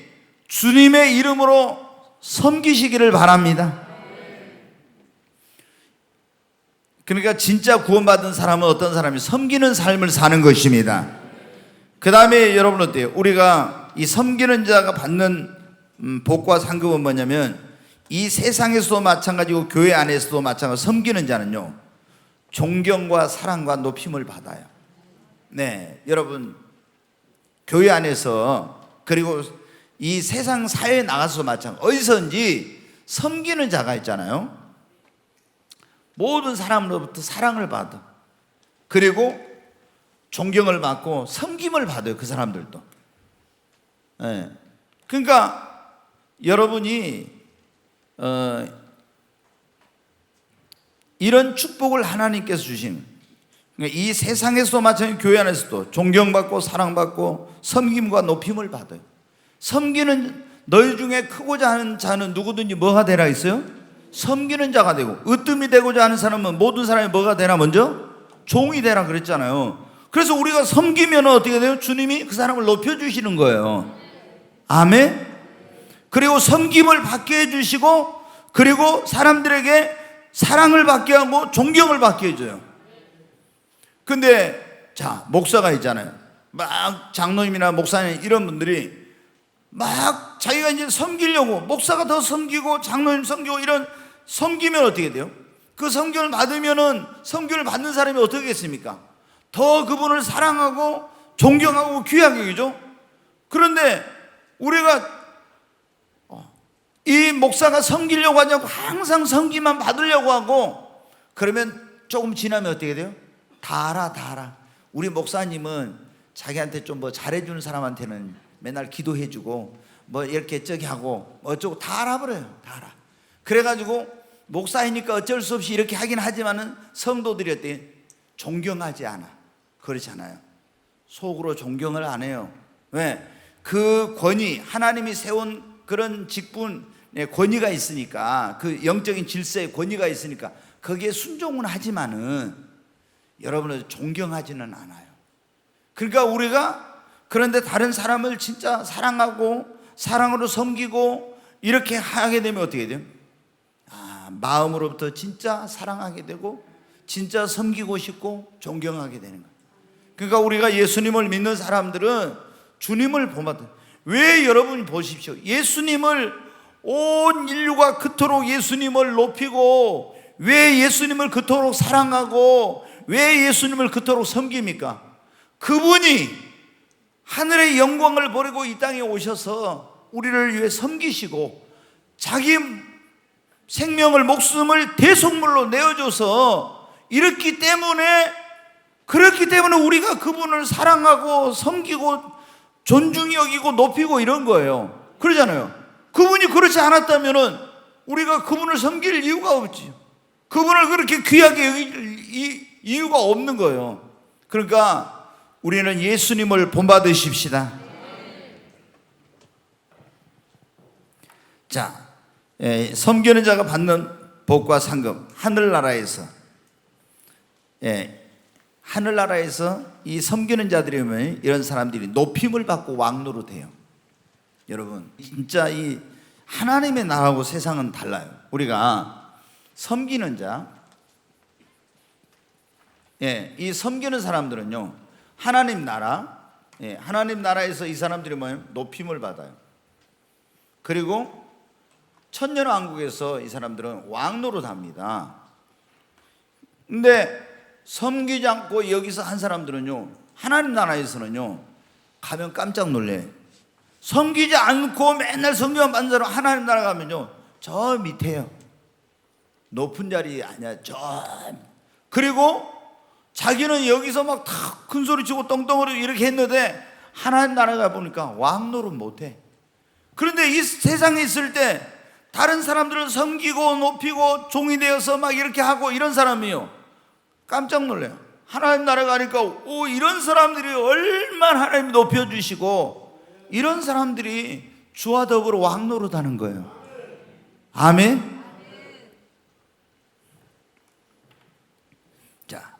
주님의 이름으로 섬기시기를 바랍니다. 그러니까 진짜 구원받은 사람은 어떤 사람이 섬기는 삶을 사는 것입니다. 그 다음에 여러분 어때요? 우리가 이 섬기는 자가 받는 복과 상급은 뭐냐면, 이 세상에서도 마찬가지고 교회 안에서도 마찬가지고 섬기는 자는요, 존경과 사랑과 높임을 받아요. 네, 여러분 교회 안에서 그리고 이 세상 사회에 나가서 마찬가지, 어디서든지 섬기는 자가 있잖아요. 모든 사람으로부터 사랑을 받아. 그리고 존경을 받고 섬김을 받아요. 그 사람들도. 네. 그러니까 여러분이 이런 축복을 하나님께서 주신, 그러니까 이 세상에서도 마찬가지로 교회 안에서도 존경받고 사랑받고 섬김과 높임을 받아요. 섬기는 너희 중에 크고자 하는 자는 누구든지 뭐가 되라 했어요? 섬기는 자가 되고, 으뜸이 되고자 하는 사람은 모든 사람이 뭐가 되라? 먼저 종이 되라 그랬잖아요. 그래서 우리가 섬기면 어떻게 돼요? 주님이 그 사람을 높여주시는 거예요. 아멘. 그리고 섬김을 받게 해주시고, 그리고 사람들에게 사랑을 받게 하고 존경을 받게 해줘요. 근데 자, 목사가 있잖아요. 막 장로님이나 목사님 이런 분들이 막 자기가 이제 섬기려고, 목사가 더 섬기고 장로님 섬기고, 이런 섬기면 어떻게 돼요? 그 섬김을 받으면은, 섬김을 받는 사람이 어떻게 겠습니까? 더 그분을 사랑하고 존경하고 귀하게 여기죠. 그런데 우리가 이 목사가 섬기려고 하냐고 항상 섬기만 받으려고 하고, 그러면 조금 지나면 어떻게 돼요? 다 알아. 우리 목사님은 자기한테 좀 뭐 잘해주는 사람한테는 맨날 기도해주고 뭐 이렇게 저기 하고 어쩌고 다 알아버려요. 다 알아. 그래가지고 목사이니까 어쩔 수 없이 이렇게 하긴 하지만은 성도들이 어때요? 존경하지 않아. 그렇지 않아요. 속으로 존경을 안 해요. 왜? 그 권위, 하나님이 세운 그런 직분의 권위가 있으니까, 그 영적인 질서의 권위가 있으니까 거기에 순종은 하지만은 여러분은 존경하지는 않아요. 그러니까 우리가 그런데 다른 사람을 진짜 사랑하고 사랑으로 섬기고 이렇게 하게 되면 어떻게 돼요? 마음으로부터 진짜 사랑하게 되고 진짜 섬기고 싶고 존경하게 되는 거예요. 그러니까 우리가 예수님을 믿는 사람들은 주님을 본받아. 왜? 여러분이 보십시오. 예수님을, 온 인류가 그토록 예수님을 높이고, 왜 예수님을 그토록 사랑하고, 왜 예수님을 그토록 섬깁니까? 그분이 하늘의 영광을 버리고 이 땅에 오셔서 우리를 위해 섬기시고 자기 생명을, 목숨을 대속물로 내어줘서 그렇기 때문에 우리가 그분을 사랑하고 섬기고 존중히 여기고 높이고 이런 거예요. 그러잖아요. 그분이 그렇지 않았다면 우리가 그분을 섬길 이유가 없지. 그분을 그렇게 귀하게 여길 이유가 없는 거예요. 그러니까 우리는 예수님을 본받으십시다. 자, 섬기는 자가 받는 복과 상급, 하늘나라에서 이 섬기는 자들이 오면 이런 사람들이 높임을 받고 왕노로 돼요. 여러분, 진짜 이 하나님의 나라하고 세상은 달라요. 우리가 섬기는 자, 이 섬기는 사람들은요, 하나님 나라에서 이 사람들이 뭐예요? 높임을 받아요. 그리고 천년왕국에서 이 사람들은 왕노로 답니다. 근데 섬기지 않고 여기서 한 사람들은요, 하나님 나라에서는요, 가면 깜짝 놀래. 섬기지 않고 맨날 섬기만 받는 사람 하나님 나라 가면요, 저 밑에요. 높은 자리 아니야. 그리고 자기는 여기서 막 다 큰 소리 치고 떵떵거리고 이렇게 했는데 하나님 나라가 보니까 왕 노릇 못해. 그런데 이 세상에 있을 때 다른 사람들을 섬기고 높이고 종이 되어서 막 이렇게 하고 이런 사람이요, 깜짝 놀래요. 하나님 나라 가니까 이런 사람들이 얼마나 하나님이 높여주시고 이런 사람들이 주와 더불어 왕 노릇하는 거예요. 아멘. 자,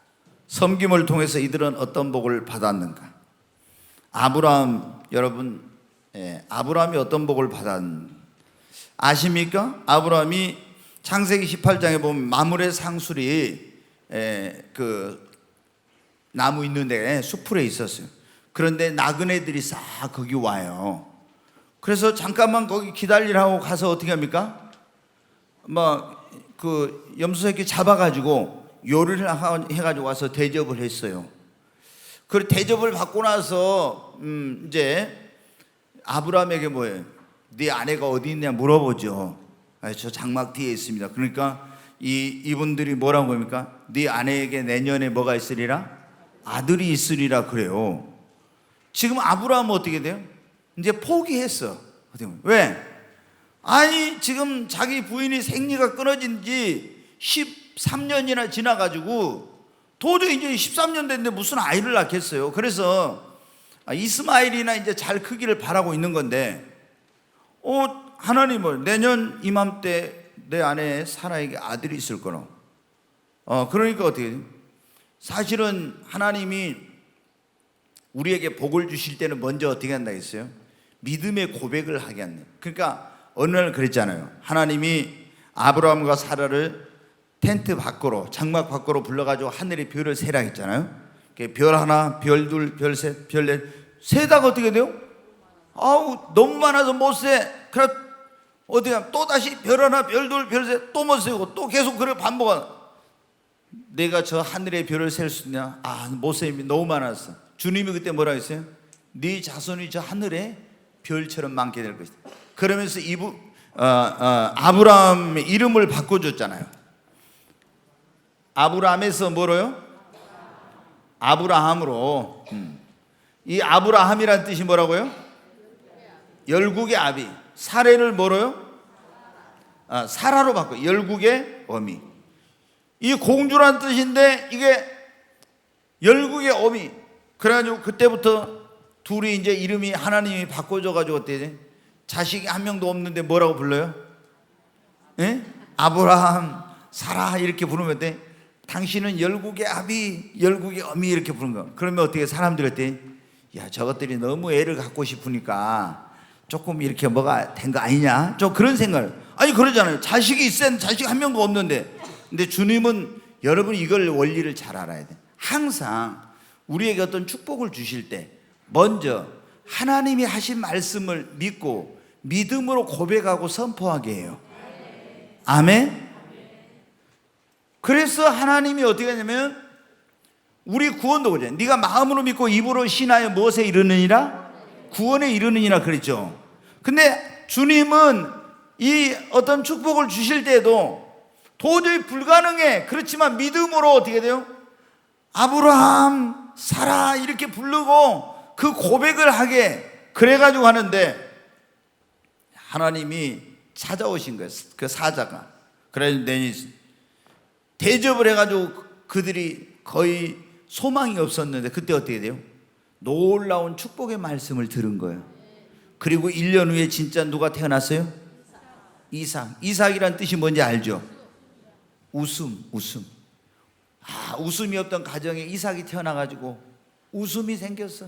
섬김을 통해서 이들은 어떤 복을 받았는가? 아브라함, 여러분, 아브라함이 어떤 복을 받았는가 아십니까? 아브라함이 창세기 18장에 보면 마므레 상술이 그 나무 있는데 숲풀에 있었어요. 그런데 나그네들이 싹 거기 와요. 그래서 잠깐만 거기 기다리라고 가서 어떻게 합니까? 막 그 염소 새끼 잡아가지고 요리를 해가지고 와서 대접을 했어요. 그 대접을 받고 나서 이제 아브라함에게 뭐예요? 네 아내가 어디 있냐 물어보죠. 저 장막 뒤에 있습니다. 그러니까 이분들이 뭐라고 합니까? 네 아내에게 내년에 뭐가 있으리라? 아들이 있으리라 그래요. 지금 아브라함은 어떻게 돼요? 이제 포기했어. 왜? 아니 지금 자기 부인이 생리가 끊어진 지 13년이나 지나가지고 도저히 이제 13년 됐는데 무슨 아이를 낳겠어요. 그래서 이스마엘이나 이제 잘 크기를 바라고 있는 건데 하나님은 내년 이맘때 내 아내 사라에게 아들이 있을 거라. 그러니까 어떻게 돼요? 사실은 하나님이 우리에게 복을 주실 때는 먼저 어떻게 한다 했어요? 믿음의 고백을 하게 한다. 그러니까 어느 날 그랬잖아요. 하나님이 아브라함과 사라를 텐트 밖으로, 장막 밖으로 불러가지고 하늘에 별을 세라 했잖아요. 별 하나, 별 둘, 별 셋, 별 넷 세다가 어떻게 돼요? 너무 많아서 못 세. 그래 어떻게 하면 또 다시 별 하나, 별 둘, 별 셋 또 못 세고 또 계속 그래 반복하는. 내가 저 하늘의 별을 셀 수 있냐? 못 셉니다. 너무 많았어. 주님이 그때 뭐라 했어요? 네 자손이 저 하늘의 별처럼 많게 될 것이다. 그러면서 아브라함의 이름을 바꿔줬잖아요. 아브라함에서 뭐로요? 아브라함으로. 이 아브라함이란 뜻이 뭐라고요? 열국의 아비. 사례를 뭐로요? 사라로 바꿔. 열국의 어미. 이 공주란 뜻인데 이게 열국의 어미. 그래가지고 그때부터 둘이 이제 이름이 하나님이 바꿔줘가지고 어때? 자식이 한 명도 없는데 뭐라고 불러요? 아브라함, 사라 이렇게 부르면 어때? 당신은 열국의 아비, 열국의 어미 이렇게 부른 거. 그러면 어떻게 사람들이 어때? 야, 저것들이 너무 애를 갖고 싶으니까 조금 이렇게 뭐가 된 거 아니냐? 좀 그런 생각을. 아니 그러잖아요. 자식이 있었는데 자식 한 명도 없는데. 근데 주님은 여러분이 이걸 원리를 잘 알아야 돼. 항상 우리에게 어떤 축복을 주실 때 먼저 하나님이 하신 말씀을 믿고 믿음으로 고백하고 선포하게 해요. 아멘. 그래서 하나님이 어떻게 하냐면 우리 구원도 그래. 네가 마음으로 믿고 입으로 신하여 무엇에 이르느니라? 구원에 이르느니라 그랬죠. 근데 주님은 이 어떤 축복을 주실 때도 도저히 불가능해. 그렇지만 믿음으로 어떻게 돼요? 아브라함, 사라 이렇게 부르고 그 고백을 하게 그래가지고 하는데 하나님이 찾아오신 거예요. 그 사자가. 그래서 대접을 해가지고 그들이 거의 소망이 없었는데 그때 어떻게 돼요? 놀라운 축복의 말씀을 들은 거예요. 그리고 1년 후에 진짜 누가 태어났어요? 이삭. 이삭이란 뜻이 뭔지 알죠? 웃음. 웃음이 없던 가정에 이삭이 태어나가지고 웃음이 생겼어.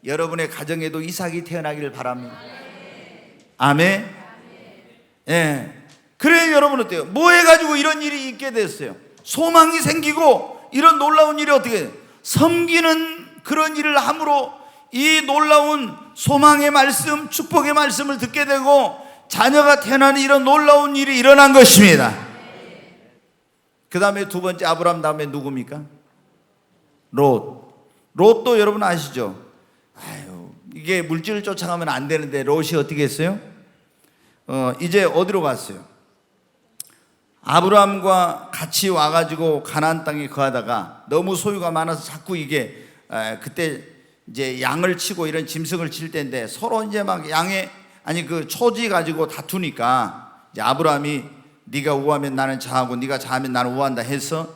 여러분의 가정에도 이삭이 태어나기를 바랍니다. 아멘. 그래 여러분 어때요? 뭐 해가지고 이런 일이 있게 됐어요? 소망이 생기고 이런 놀라운 일이 어떻게 돼요? 섬기는 그런 일을 함으로 이 놀라운 소망의 말씀, 축복의 말씀을 듣게 되고 자녀가 태어나는 이런 놀라운 일이 일어난 것입니다. 그 다음에 두 번째 아브라함 다음에 누굽니까? 롯도 여러분 아시죠? 이게 물질을 쫓아가면 안 되는데 롯이 어떻게 했어요? 이제 어디로 갔어요? 아브라함과 같이 와가지고 가나안 땅에 거하다가 너무 소유가 많아서 자꾸 이게 그때 이제 양을 치고 이런 짐승을 칠 때인데 서로 이제 막 양의 그 초지 가지고 다투니까 이제 아브라함이 네가 우하면 나는 자하고 네가 자하면 나는 우한다 해서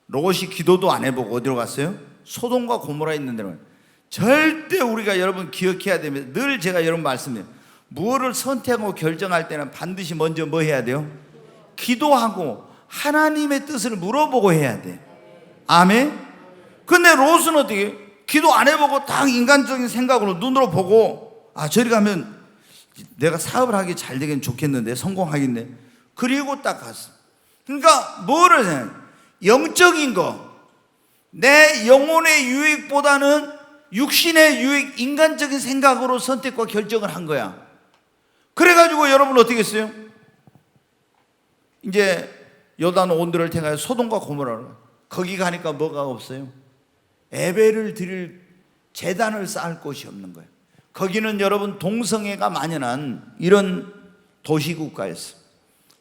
롯이 기도도 안 해보고 어디로 갔어요? 소돔과 고모라 있는 데로. 절대 우리가 여러분 기억해야 됩니다. 늘 제가 여러분 말씀드려요. 무엇을 선택하고 결정할 때는 반드시 먼저 뭐 해야 돼요? 기도하고 하나님의 뜻을 물어보고 해야 돼. 아멘. 근데 롯은 어떻게 기도 안 해보고 딱 인간적인 생각으로 눈으로 보고 저리 가면 내가 사업을 하기 잘 되긴 좋겠는데 성공하겠네. 그리고 딱 갔어. 그러니까 뭐를 생각해? 영적인 거, 내 영혼의 유익보다는 육신의 유익, 인간적인 생각으로 선택과 결정을 한 거야. 그래가지고 여러분 어떻게 했어요? 이제 요단 온도를 통하여 소돔과 고모라로 거기 가니까 뭐가 없어요? 예배를 드릴 제단을 쌓을 곳이 없는 거예요. 거기는 여러분 동성애가 만연한 이런 도시국가였어요.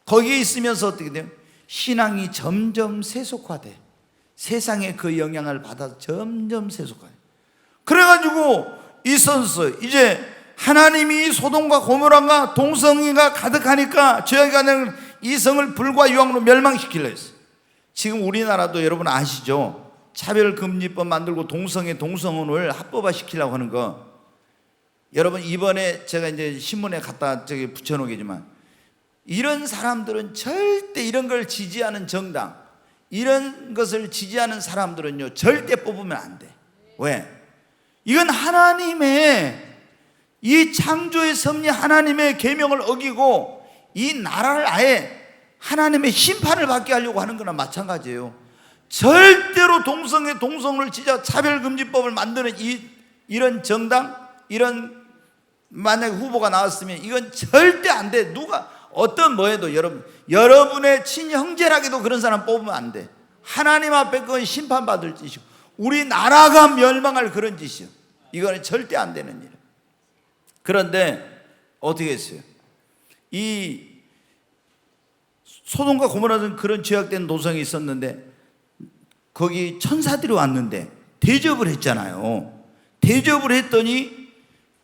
거기에 있으면서 어떻게 돼요? 신앙이 점점 세속화돼. 세상의 그 영향을 받아서 점점 세속화돼. 그래가지고 이 선수 이제 하나님이 소돔과 고모라가 동성애가 가득하니까 죄가 되는 이 성을 불과 유황으로 멸망시키려 했어요. 지금 우리나라도 여러분 아시죠? 차별금지법 만들고 동성혼을 합법화시키려고 하는 거. 여러분 이번에 제가 이제 신문에 갖다 저기 붙여놓겠지만 이런 사람들은 절대 이런 걸 지지하는 정당, 이런 것을 지지하는 사람들은요 절대 뽑으면 안 돼. 왜? 이건 하나님의 이 창조의 섭리, 하나님의 계명을 어기고 이 나라를 아예 하나님의 심판을 받게 하려고 하는 거나 마찬가지예요. 절대로 동성을 지지하고 차별금지법을 만드는 이런 정당, 이런 만약에 후보가 나왔으면 이건 절대 안 돼. 누가 어떤 뭐해도 여러분의 친형제라기도 그런 사람 뽑으면 안 돼. 하나님 앞에 그건 심판받을 짓이고 우리나라가 멸망할 그런 짓이요. 이거는 절대 안 되는 일. 그런데 어떻게 했어요? 이 소돔과 고모라는 그런 죄악된 노성이 있었는데 거기 천사들이 왔는데 대접을 했잖아요. 대접을 했더니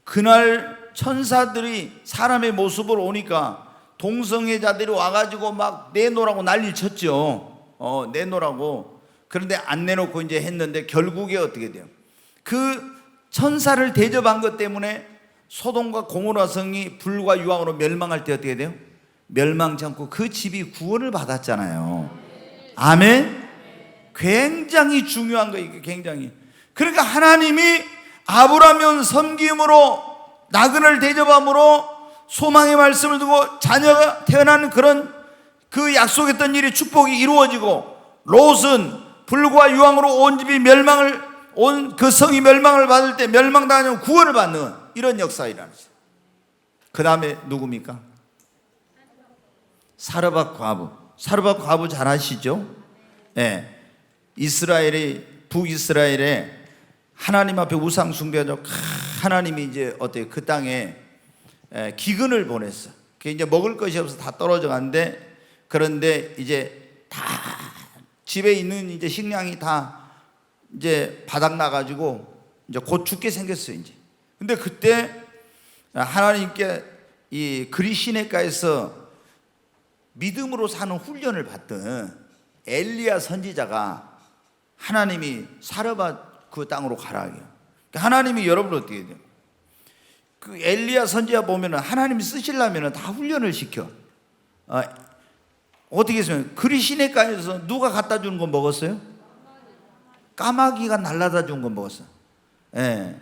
그날 천사들이 사람의 모습으로 오니까 동성애자들이 와가지고 막 내놓으라고 난리 쳤죠. 내놓으라고. 그런데 안 내놓고 이제 했는데 결국에 어떻게 돼요? 그 천사를 대접한 것 때문에 소돔과 고모라 성이 불과 유황으로 멸망할 때 어떻게 돼요? 멸망치 않고 그 집이 구원을 받았잖아요. 아멘? 굉장히 중요한 거예요. 이게 굉장히. 그러니까 하나님이 아브라함 섬김으로 나그네를 대접함으로 소망의 말씀을 두고 자녀가 태어나는 그런 그 약속했던 일이 축복이 이루어지고 롯은 불과 유황으로 온 집이 온 그 성이 멸망을 받을 때 멸망당하면 구원을 받는 이런 역사가 일어났어요. 그 다음에 누굽니까? 사르밧 과부. 사르밧 과부 잘 아시죠? 네. 북이스라엘에 하나님 앞에 우상 숭배하죠. 하나님이 이제 어때요? 그 땅에 기근을 보냈어. 그게 이제 먹을 것이 없어서 다 떨어져 갔는데, 그런데 이제 다 집에 있는 이제 식량이 다 이제 바닥 나가지고 이제 곧 죽게 생겼어요. 이제. 근데 그때 하나님께 이 그리시네가에서 믿음으로 사는 훈련을 받던 엘리야 선지자가 하나님이 사르밧 그 땅으로 가라 해요. 하나님이 여러분 어떻게 돼요? 그 엘리야 선지자 보면은 하나님이 쓰시려면은 다 훈련을 시켜. 어떻게 했어요? 그리시네가에서 누가 갖다 주는 거 먹었어요? 까마귀가 날라다 준 거 먹었어. 예.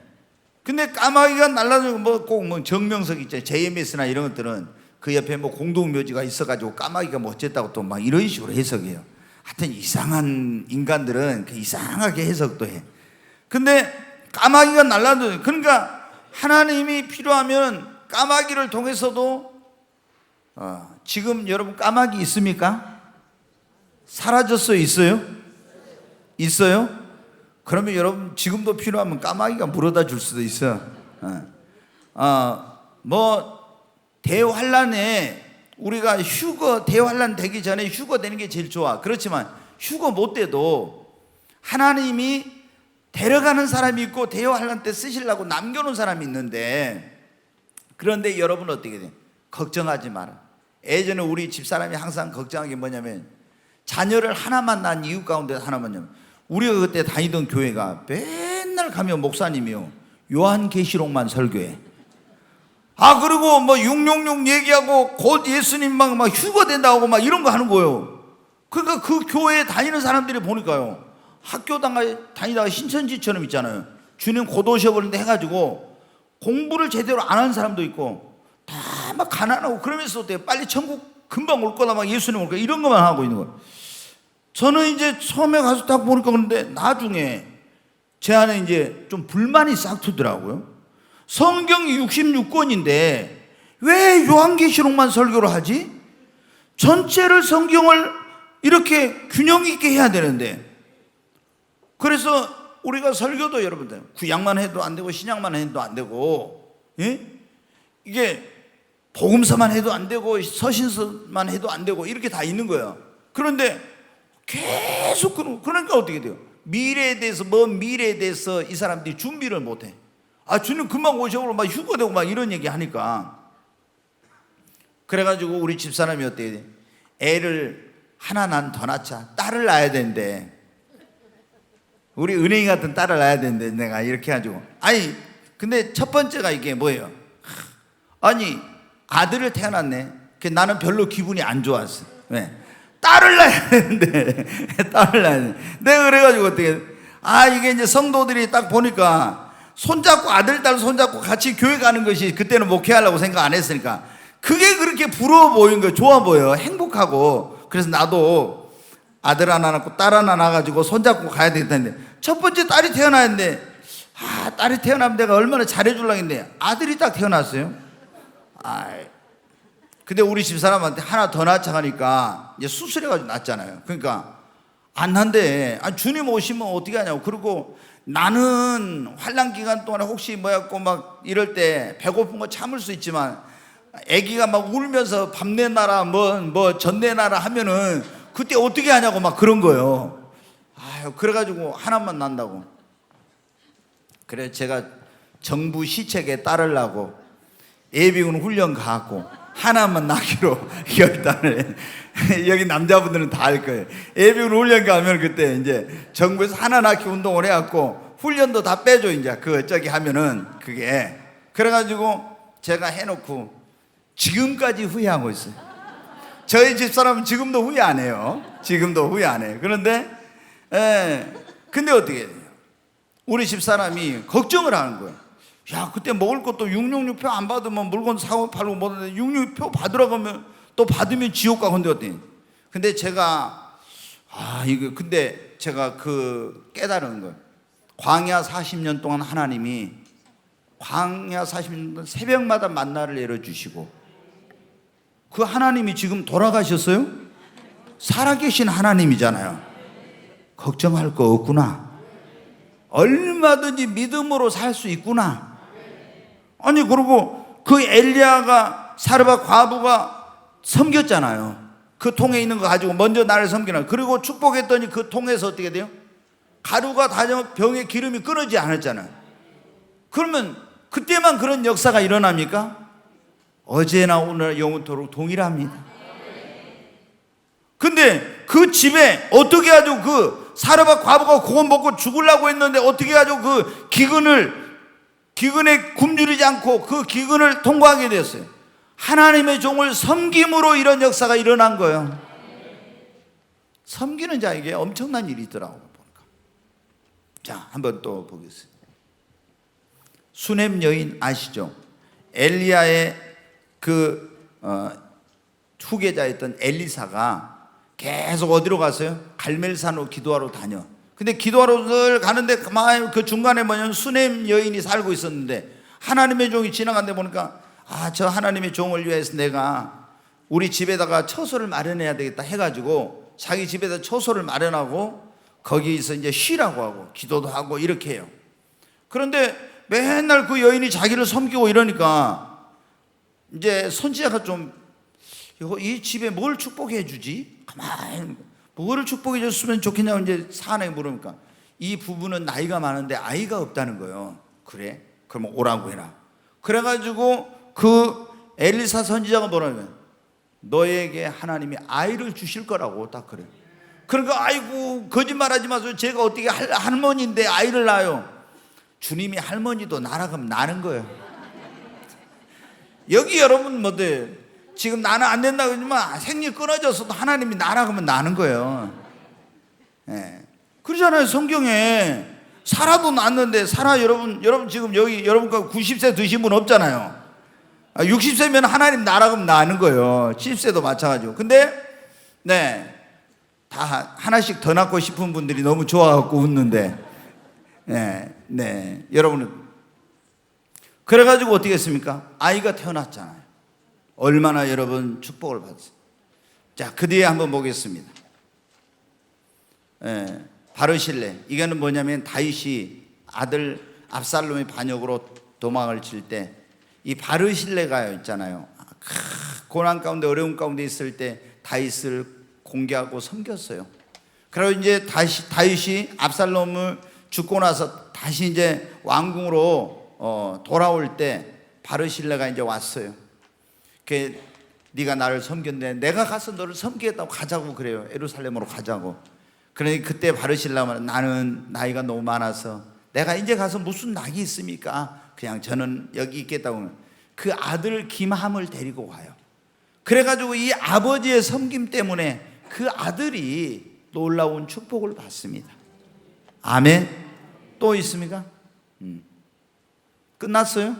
근데 까마귀가 날라다 준 거 꼭 정명석 있잖아요. JMS나 이런 것들은 그 옆에 공동묘지가 있어가지고 까마귀가 뭐 어쨌다고 또 막 이런 식으로 해석해요. 하여튼 이상한 인간들은 그 이상하게 해석도 해. 근데 까마귀가 날라다, 그러니까 하나님이 필요하면 까마귀를 통해서도 지금 여러분 까마귀 있습니까? 사라졌어요? 있어요? 있어요? 그러면 여러분 지금도 필요하면 까마귀가 물어다 줄 수도 있어. 뭐 대환란에 우리가 휴거 대환란 되기 전에 휴거 되는 게 제일 좋아. 그렇지만 휴거 못 돼도 하나님이 데려가는 사람이 있고 대환란 때 쓰시려고 남겨놓은 사람이 있는데, 그런데 여러분 어떻게 돼요? 걱정하지 마라. 예전에 우리 집사람이 항상 걱정한 게 뭐냐면, 자녀를 하나만 낳은 이유 가운데 하나만요, 우리가 그때 다니던 교회가 맨날 가면 목사님이요 요한계시록만 설교해. 그리고 뭐 666 얘기하고 곧 예수님 막 휴거 된다고 막 이런 거 하는 거예요. 그러니까 그 교회에 다니는 사람들이 보니까요, 학교 다니다가 신천지처럼 있잖아요. 주님 곧 오셔버린다 해가지고 공부를 제대로 안 하는 사람도 있고, 다 막 가난하고 그러면서 어때요? 빨리 천국 금방 올 거다, 막 예수님 올 거다, 이런 것만 하고 있는 거예요. 저는 이제 처음에 가서 딱 보니까, 그런데 나중에 제 안에 이제 좀 불만이 싹 트더라고요. 성경이 66권인데 왜 요한계시록만 설교를 하지? 전체를 성경을 이렇게 균형 있게 해야 되는데. 그래서 우리가 설교도 여러분들 구약만 해도 안 되고 신약만 해도 안 되고, 이게 복음서만 해도 안 되고 서신서만 해도 안 되고 이렇게 다 있는 거예요. 그런데 계속 그러니까 어떻게 돼요? 미래에 대해서 이 사람들이 준비를 못해. 주님 금방 오셔고 막 휴거되고 막 이런 얘기 하니까. 그래가지고 우리 집사람이 어때요? 애를 하나 더 낳자. 딸을 낳아야 되는데, 우리 은행이 같은 딸을 낳아야 되는데 내가 이렇게 해가지고, 근데 첫 번째가 이게 뭐예요? 아들을 태어났네. 나는 별로 기분이 안 좋았어. 왜? 딸을 낳아야 되는데 딸을 낳아야 돼. 내가 그래가지고 어떻게, 이게 이제 성도들이 딱 보니까 손잡고 아들 딸 손잡고 같이 교회 가는 것이 그때는 목회하려고 생각 안 했으니까 그게 그렇게 부러워 보이는 거예요. 좋아 보여, 행복하고. 그래서 나도 아들 하나 낳고 딸 하나 낳아가지고 손잡고 가야 되겠다는데, 첫 번째 딸이 태어났는데, 딸이 태어나면 내가 얼마나 잘해주려고 했는데 아들이 딱 태어났어요. 근데 우리 집사람한테 하나 더 낳자 하니까 이제 수술해가지고 낳았잖아요. 그러니까 안 난대. 주님 오시면 어떻게 하냐고. 그리고 나는 환난 기간 동안에 혹시 뭐였고 막 이럴 때 배고픈 거 참을 수 있지만, 아기가 막 울면서 밥 내놔라 뭐 전 내놔라 하면은 그때 어떻게 하냐고 막 그런 거예요. 그래가지고 하나만 난다고. 그래 제가 정부 시책에 따르려고 예비군 훈련 가고 하나만 낳기로 결단을. 여기 남자분들은 다 알 거예요. 예비군 훈련 가면 그때 이제 정부에서 하나 낳기 운동을 해갖고 훈련도 다 빼줘. 이제 저기 하면은 그게. 그래가지고 제가 해놓고 지금까지 후회하고 있어요. 저희 집사람은 지금도 후회 안 해요. 지금도 후회 안 해요. 그런데 근데 어떻게 돼요? 우리 집사람이 걱정을 하는 거예요. 그때 먹을 것도 666표 안 받으면 물건 사고 팔고 뭐하는데 666표 받으라고 하면 또 받으면 지옥 가. 근데 어때? 근데 제가 근데 제가 깨달은 거예요. 광야 40년 동안 하나님이 광야 40년 동안 새벽마다 만나를 내려주시고, 그 하나님이 지금 돌아가셨어요? 살아계신 하나님이잖아요. 걱정할 거 없구나. 얼마든지 믿음으로 살 수 있구나. 그리고 그 엘리야가 사르밧 과부가 섬겼잖아요. 그 통에 있는 거 가지고 먼저 나를 섬기나. 그리고 축복했더니 그 통에서 어떻게 돼요? 가루가 다져 병에 기름이 끊어지지 않았잖아요. 그러면 그때만 그런 역사가 일어납니까? 어제나 오늘 영원토록 동일합니다. 근데 그 집에 어떻게 가지고 그 사르밧 과부가 그거 먹고 죽으려고 했는데 어떻게 가지고 그 기근에 굶주리지 않고 그 기근을 통과하게 됐어요? 하나님의 종을 섬김으로 이런 역사가 일어난 거예요. 섬기는 자에게 엄청난 일이 있더라고요. 자, 한번 또 보겠습니다. 수넴 여인 아시죠? 엘리야의 후계자였던 엘리사가 계속 어디로 갔어요? 갈멜산으로 기도하러 다녀. 근데 기도하러 가는데 그 중간에 뭐냐면 수넴 여인이 살고 있었는데, 하나님의 종이 지나간데 보니까 저 하나님의 종을 위해서 내가 우리 집에다가 처소를 마련해야 되겠다 해가지고 자기 집에다 처소를 마련하고 거기서 이제 쉬라고 하고 기도도 하고 이렇게 해요. 그런데 맨날 그 여인이 자기를 섬기고 이러니까 이제 선지자가 좀 이 집에 뭘 축복해 주지? 가만히 뭐를 축복해 줬으면 좋겠냐고 이제 사내에 물으니까 이 부부는 나이가 많은데 아이가 없다는 거예요. 그래? 그럼 오라고 해라. 그래가지고 그 엘리사 선지자가 뭐라면 너에게 하나님이 아이를 주실 거라고 딱 그래. 그러니까 아이고 거짓말하지 마세요. 제가 어떻게 할머니인데 아이를 낳아요. 주님이 할머니도 나라면 나는 거예요. 여기 여러분 뭐들 지금 나는 안 된다고 그러지만 생리 끊어졌어도 하나님이 나라면 나는 거예요. 예. 그러잖아요. 성경에 사라도 낳았는데 사라 여러분 지금 여기 여러분과 90세 드신 분 없잖아요. 60세면 하나님 나라면 나는 거예요. 70세도 마찬가지고. 근데 네. 다 하나씩 더 낳고 싶은 분들이 너무 좋아갖고 웃는데 네. 여러분은 그래가지고 어떻게 했습니까? 아이가 태어났잖아요. 얼마나 여러분 축복을 받았어요. 자, 그 뒤에 한번 보겠습니다. 바르실레. 이거는 뭐냐면 다윗이 아들 압살롬의 반역으로 도망을 칠 때 이 바르실레가 있잖아요. 고난 가운데 어려운 가운데 있을 때 다윗을 공개하고 섬겼어요. 그리고 이제 다윗이 압살롬을 죽고 나서 다시 이제 왕궁으로 돌아올 때 바르실레가 이제 왔어요. 네가 나를 섬겼는데 내가 가서 너를 섬기겠다고 가자고 그래요. 예루살렘으로 가자고. 그러니 그때 바르실레가 나는 나이가 너무 많아서 내가 이제 가서 무슨 낙이 있습니까? 그냥 저는 여기 있겠다고. 그 아들 김함을 데리고 와요. 그래가지고 이 아버지의 섬김 때문에 그 아들이 놀라운 축복을 받습니다. 아멘. 또 있습니까? 끝났어요?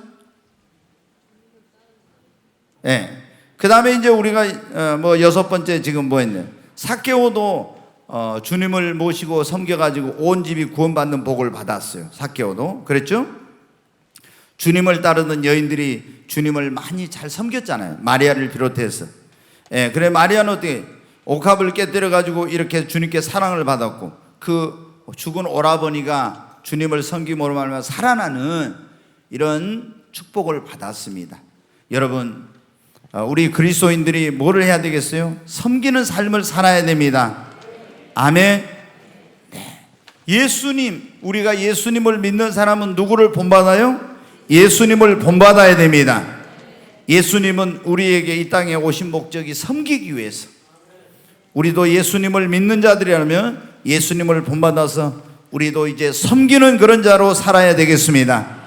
네. 그 다음에 이제 우리가 뭐 여섯 번째 지금 뭐 했냐? 삭개오도 주님을 모시고 섬겨가지고 온 집이 구원받는 복을 받았어요. 삭개오도 그랬죠? 주님을 따르는 여인들이 주님을 많이 잘 섬겼잖아요. 마리아를 비롯해서. 예, 그래 마리아는 어떻게 옥합을 깨뜨려가지고 이렇게 주님께 사랑을 받았고 그 죽은 오라버니가 주님을 섬김으로 말하면 살아나는 이런 축복을 받았습니다. 여러분 우리 그리스도인들이 뭐를 해야 되겠어요? 섬기는 삶을 살아야 됩니다. 아멘. 네. 예수님, 우리가 예수님을 믿는 사람은 누구를 본받아요? 예수님을 본받아야 됩니다. 예수님은 우리에게 이 땅에 오신 목적이 섬기기 위해서. 우리도 예수님을 믿는 자들이라면 예수님을 본받아서 우리도 이제 섬기는 그런 자로 살아야 되겠습니다.